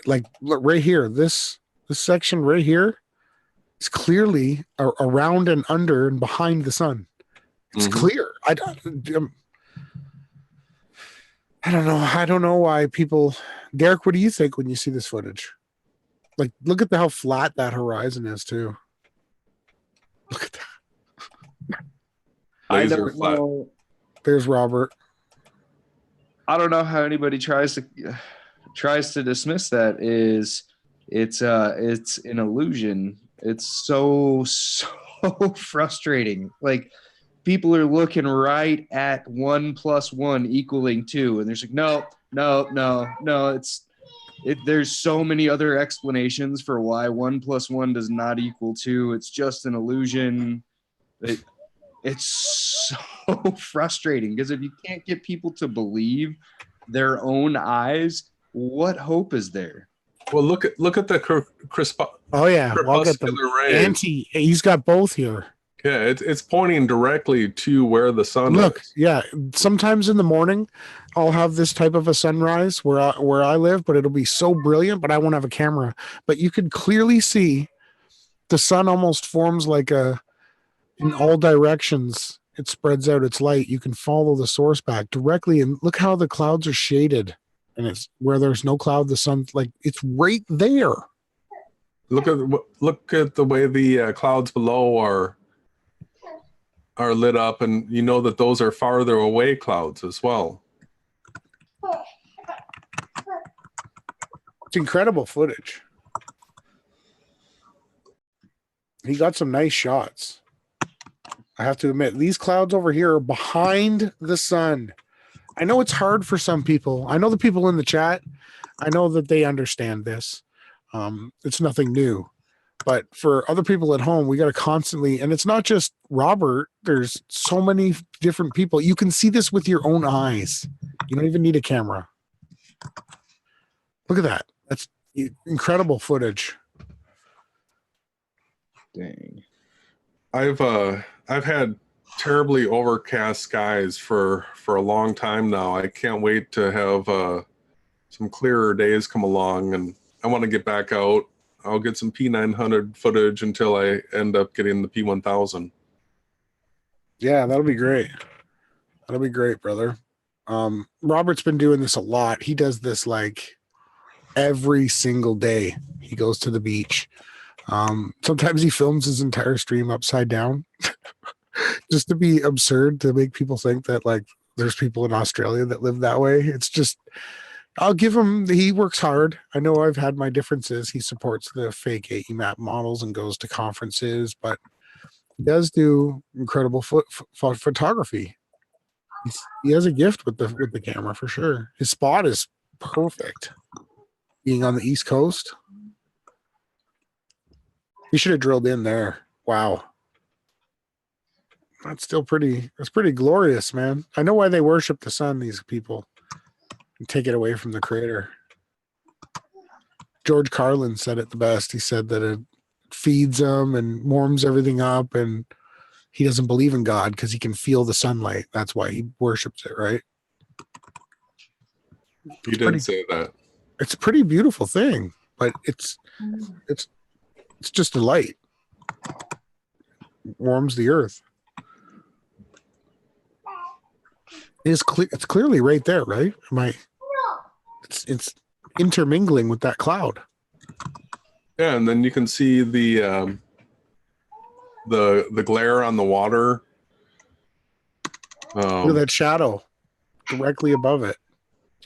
Like, look right here, this section right here is clearly around and under and behind the sun. It's clear. I don't know. I don't know why people. Derek, what do you think when you see this footage? Like, look at how flat that horizon is too. Look at that. laser flat. There's Robert. I don't know how anybody tries to dismiss that. It's an illusion. It's so frustrating. Like, people are looking right at 1 + 1 = 2, and there's like, no. There's so many other explanations for why 1 + 1 does not equal 2. It's just an illusion. It's so frustrating, because if you can't get people to believe their own eyes, what hope is there? Well, look at the Oh yeah, well, I'll get them. He's got both here. Yeah, it's pointing directly to where the sun Look, is. yeah. Sometimes in the morning, I'll have this type of a sunrise where I live, but it'll be so brilliant, but I won't have a camera. But you can clearly see the sun almost forms like in all directions. It spreads out its light. You can follow the source back directly, and look how the clouds are shaded. And it's where there's no cloud, the sun, like, it's right there. Look at the way the clouds below are lit up, and you know that those are farther away clouds as well. It's incredible footage. He got some nice shots. I have to admit, these clouds over here are behind the sun. I know it's hard for some people. I know the people in the chat, I know that they understand this. It's nothing new. But for other people at home, we got to constantly, and it's not just Robert, there's so many different people. You can see this with your own eyes. You don't even need a camera. Look at that. That's incredible footage. Dang. I've had terribly overcast skies for a long time now. I can't wait to have some clearer days come along, and I want to get back out. I'll get some P900 footage until I end up getting the P1000. Yeah, that'll be great. That'll be great, brother. Robert's been doing this a lot. He does this like every single day. He goes to the beach. Sometimes he films his entire stream upside down just to be absurd, to make people think that like there's people in Australia that live that way. It's just, I'll give him, he works hard. I know I've had my differences. He supports the fake AE map models and goes to conferences, but he does do incredible photography. He has a gift with the camera for sure. His spot is perfect. Being on the East Coast, he should have drilled in there. Wow. That's pretty glorious, man. I know why they worship the sun, these people, and take it away from the creator. George Carlin said it the best. He said that it feeds him and warms everything up, and he doesn't believe in God because he can feel the sunlight. That's why he worships it, right? He didn't say that. It's a pretty beautiful thing, but it's just a light. It warms the earth. It's clearly right there, right? It's intermingling with that cloud. Yeah, and then you can see the glare on the water. Look at that shadow directly above it.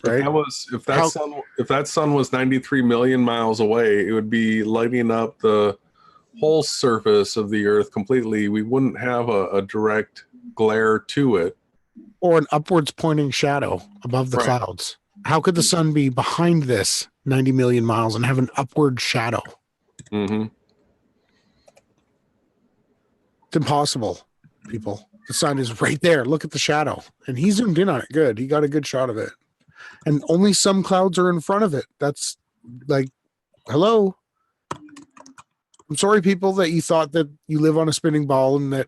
Right. If that sun was 93 million miles away, it would be lighting up the whole surface of the earth completely. We wouldn't have a direct glare to it. Or an upwards pointing shadow above the clouds. How could the sun be behind this 90 million miles and have an upward shadow? Mm-hmm. It's impossible, people. The sun is right there. Look at the shadow. And he zoomed in on it good. He got a good shot of it. And only some clouds are in front of it. That's like, hello. I'm sorry, people, that you thought that you live on a spinning ball and that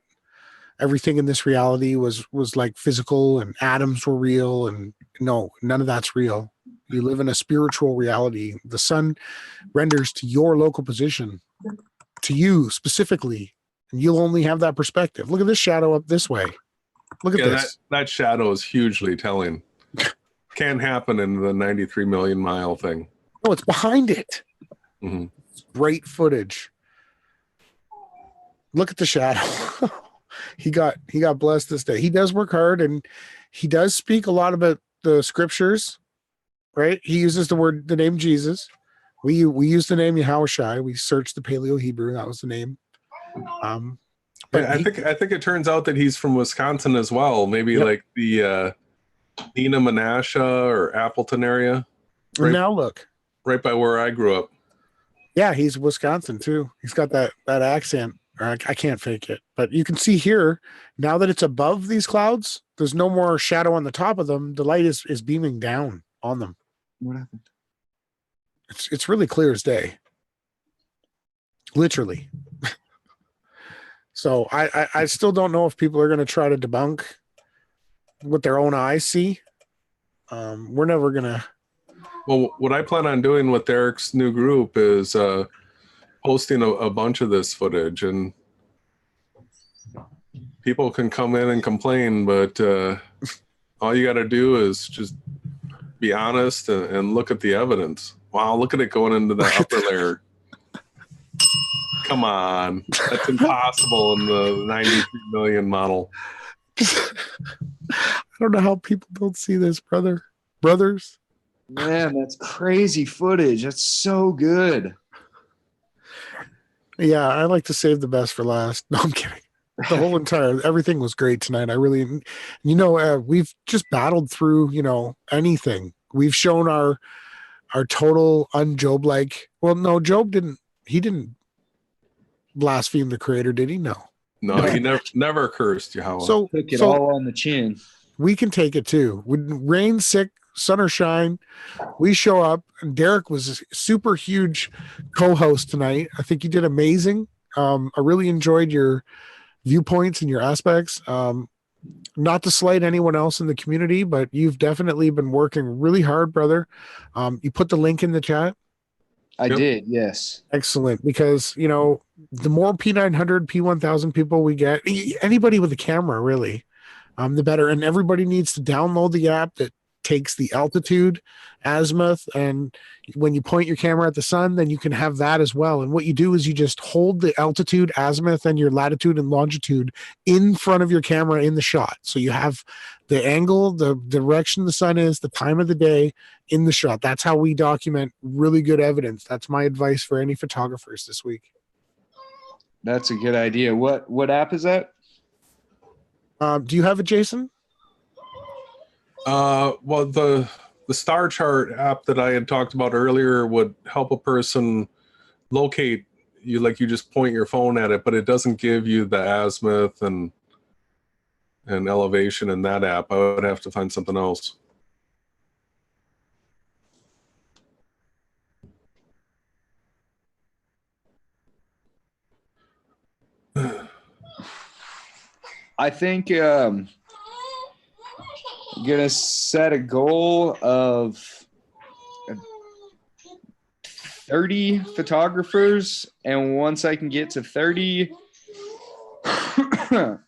everything in this reality was like physical and atoms were real. And no, none of that's real. You live in a spiritual reality. The sun renders to your local position, to you specifically, and you'll only have that perspective. Look at this shadow up this way. Look at this. That shadow is hugely telling. Can't happen in the 93 million mile thing. No, it's behind it. Mm-hmm. It's great footage. Look at the shadow. he got blessed this day. He does work hard, and he does speak a lot about the scriptures, right? He uses the name Jesus. We use the name Yahawashi. We searched the Paleo Hebrew. That was the name. But I think it turns out that he's from Wisconsin as well. Maybe like the Nina Menasha or Appleton area. Right, now look. Right by where I grew up. Yeah, he's Wisconsin too. He's got that accent. I can't fake it. But you can see here, now that it's above these clouds, there's no more shadow on the top of them. The light is beaming down on them. What happened? It's really clear as day. Literally. So I still don't know if people are going to try to debunk what their own eyes see. We're never going to. Well, what I plan on doing with Derek's new group is posting a bunch of this footage, and people can come in and complain, but all you got to do is just be honest and look at the evidence. Wow, look at it going into the upper layer. Come on. That's impossible in the 93 million model. I don't know how people don't see this, brothers. Man, that's crazy footage. That's so good. Yeah, I like to save the best for last. No, I'm kidding. Everything was great tonight. I really, we've just battled through, anything. We've shown our total un-Job-like. Well, no, Job didn't blaspheme the creator, did he? No, he never cursed Yahawah. So took it all on the chin. We can take it too. When rain, sick, sun or shine, we show up. And Derek was a super huge co-host tonight. I think you did amazing. I really enjoyed your viewpoints and your aspects. Not to slight anyone else in the community, but you've definitely been working really hard, brother. You put the link in the chat. I did, yes. Excellent, because the more P900, P1000 people we get, anybody with a camera really, the better. And everybody needs to download the app that takes the altitude, azimuth, and when you point your camera at the sun, then you can have that as well. And what you do is you just hold the altitude, azimuth, and your latitude and longitude in front of your camera in the shot. So you have the angle, the direction the sun is, the time of the day in the shot. That's how we document really good evidence. That's my advice for any photographers this week. That's a good idea. What app is that? Do you have it, Jason? Well, the star chart app that I had talked about earlier would help a person locate you, like you just point your phone at it, but it doesn't give you the azimuth and elevation in that app. I would have to find something else. I think I'm gonna set a goal of 30 photographers, and once I can get to 30,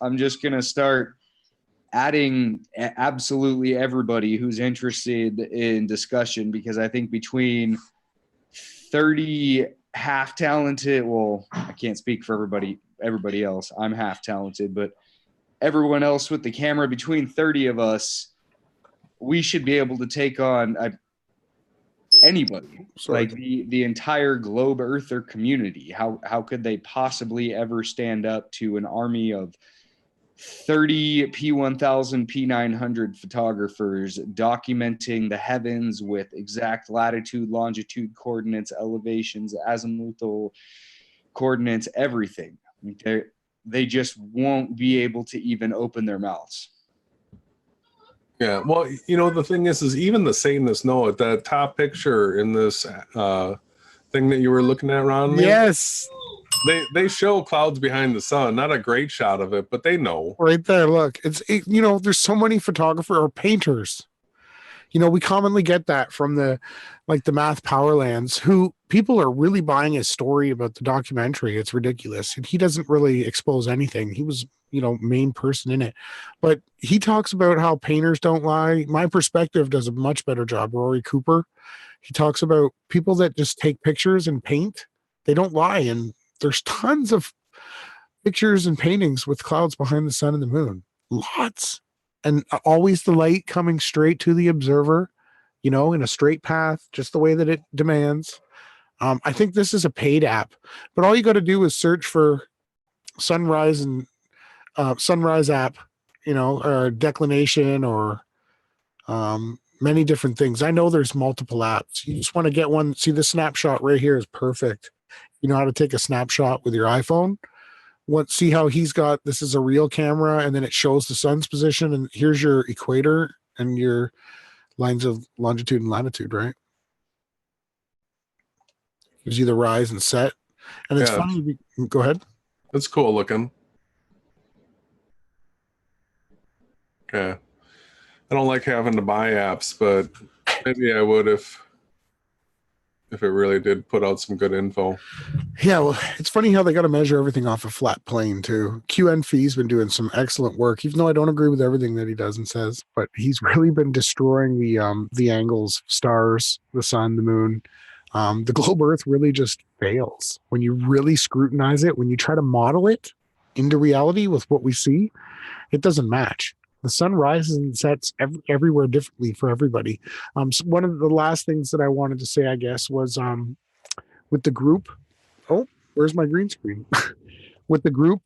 I'm just gonna start adding absolutely everybody who's interested in discussion, because I think between 30 half talented, well, I can't speak for everybody else, I'm half talented, but everyone else with the camera, between 30 of us, we should be able to take on anybody. Like the entire globe earther community. How could they possibly ever stand up to an army of 30 P1000, P900 photographers documenting the heavens with exact latitude, longitude coordinates, elevations, azimuthal coordinates, everything. They just won't be able to even open their mouths. Yeah, well, you know, the thing is even the Satanists know it. That top picture in this thing that you were looking at, Ron. Yes. They show clouds behind the sun. Not a great shot of it, but they know. Right there, look. You know, there's so many photographers or painters. You know, we commonly get that from the Math Powerlands, who people are really buying his story about the documentary. It's ridiculous. And he doesn't really expose anything. He was, you know, main person in it. But he talks about how painters don't lie. My Perspective does a much better job. Rory Cooper. He talks about people that just take pictures and paint. They don't lie. And there's tons of pictures and paintings with clouds behind the sun and the moon. Lots. And always the light coming straight to the observer, you know, in a straight path, just the way that it demands. I think this is a paid app, but all you got to do is search for sunrise and sunrise app, you know, or declination or many different things. I know there's multiple apps. You just want to get one. See, the snapshot right here is perfect. You know how to take a snapshot with your iPhone. See how he's got, this is a real camera, and then it shows the sun's position, and here's your equator and your lines of longitude and latitude, right? Gives you the rise and set. And it's funny. Go ahead. It's cool looking. Yeah. I don't like having to buy apps, but maybe I would if it really did put out some good info. Yeah, well, it's funny how they got to measure everything off a flat plane too. QNF's been doing some excellent work, even though I don't agree with everything that he does and says, but he's really been destroying the angles, stars, the sun, the moon. The globe Earth really just fails when you really scrutinize it. When you try to model it into reality with what we see, it doesn't match. The sun rises and sets everywhere differently for everybody. So one of the last things that I wanted to say, I guess, was with the group. Oh, where's my green screen? With the group,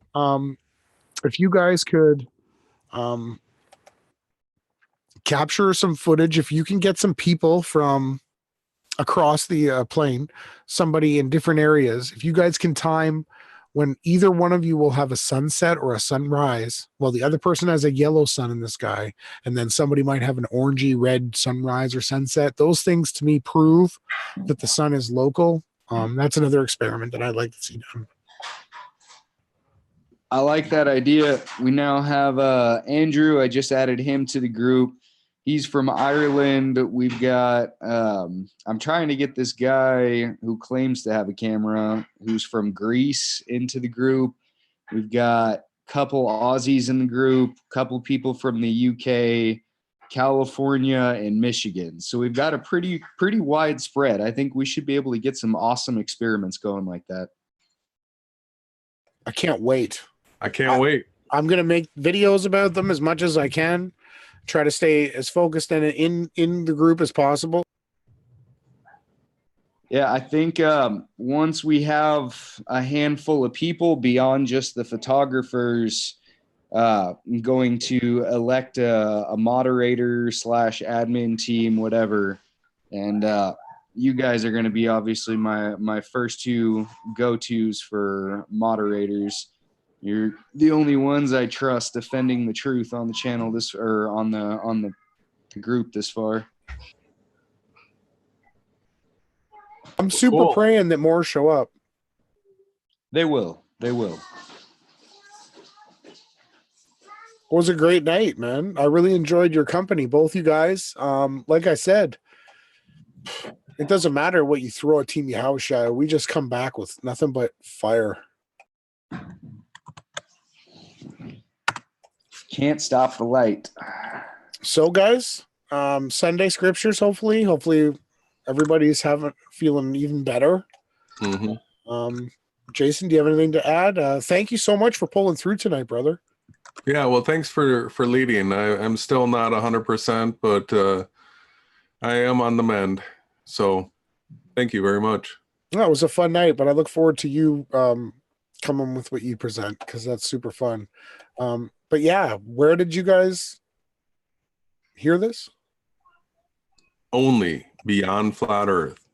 if you guys could capture some footage, if you can get some people from across the plane, somebody in different areas, if you guys can time when either one of you will have a sunset or a sunrise, well, the other person has a yellow sun in the sky, and then somebody might have an orangey red sunrise or sunset. Those things to me prove that the sun is local. That's another experiment that I'd like to see done. I like that idea. We now have Andrew. I just added him to the group. He's from Ireland. We've got, I'm trying to get this guy who claims to have a camera, who's from Greece, into the group. We've got a couple Aussies in the group, a couple people from the UK, California, and Michigan. So we've got a pretty widespread. I think we should be able to get some awesome experiments going like that. I can't wait. I can't wait. I'm going to make videos about them as much as I can. Try to stay as focused and in the group as possible. Yeah, I think once we have a handful of people beyond just the photographers, I'm going to elect a moderator / admin team, whatever. And you guys are going to be obviously my first two go-tos for moderators. You're the only ones I trust defending the truth on the channel on the group this far. I'm super praying that more show up. They will. They will. It was a great night, man. I really enjoyed your company, both you guys. Like I said, it doesn't matter what you throw at Team Yahawashi. We just come back with nothing but fire. Can't stop the light. So, guys, Sunday scriptures. Hopefully, everybody's feeling even better. Mm-hmm. Jason, do you have anything to add? Thank you so much for pulling through tonight, brother. Yeah, well, thanks for leading. I'm still not 100%, but I am on the mend. So, thank you very much. Yeah, it was a fun night, but I look forward to you coming with what you present, because that's super fun. But yeah, where did you guys hear this? Only Beyond Flat Earth.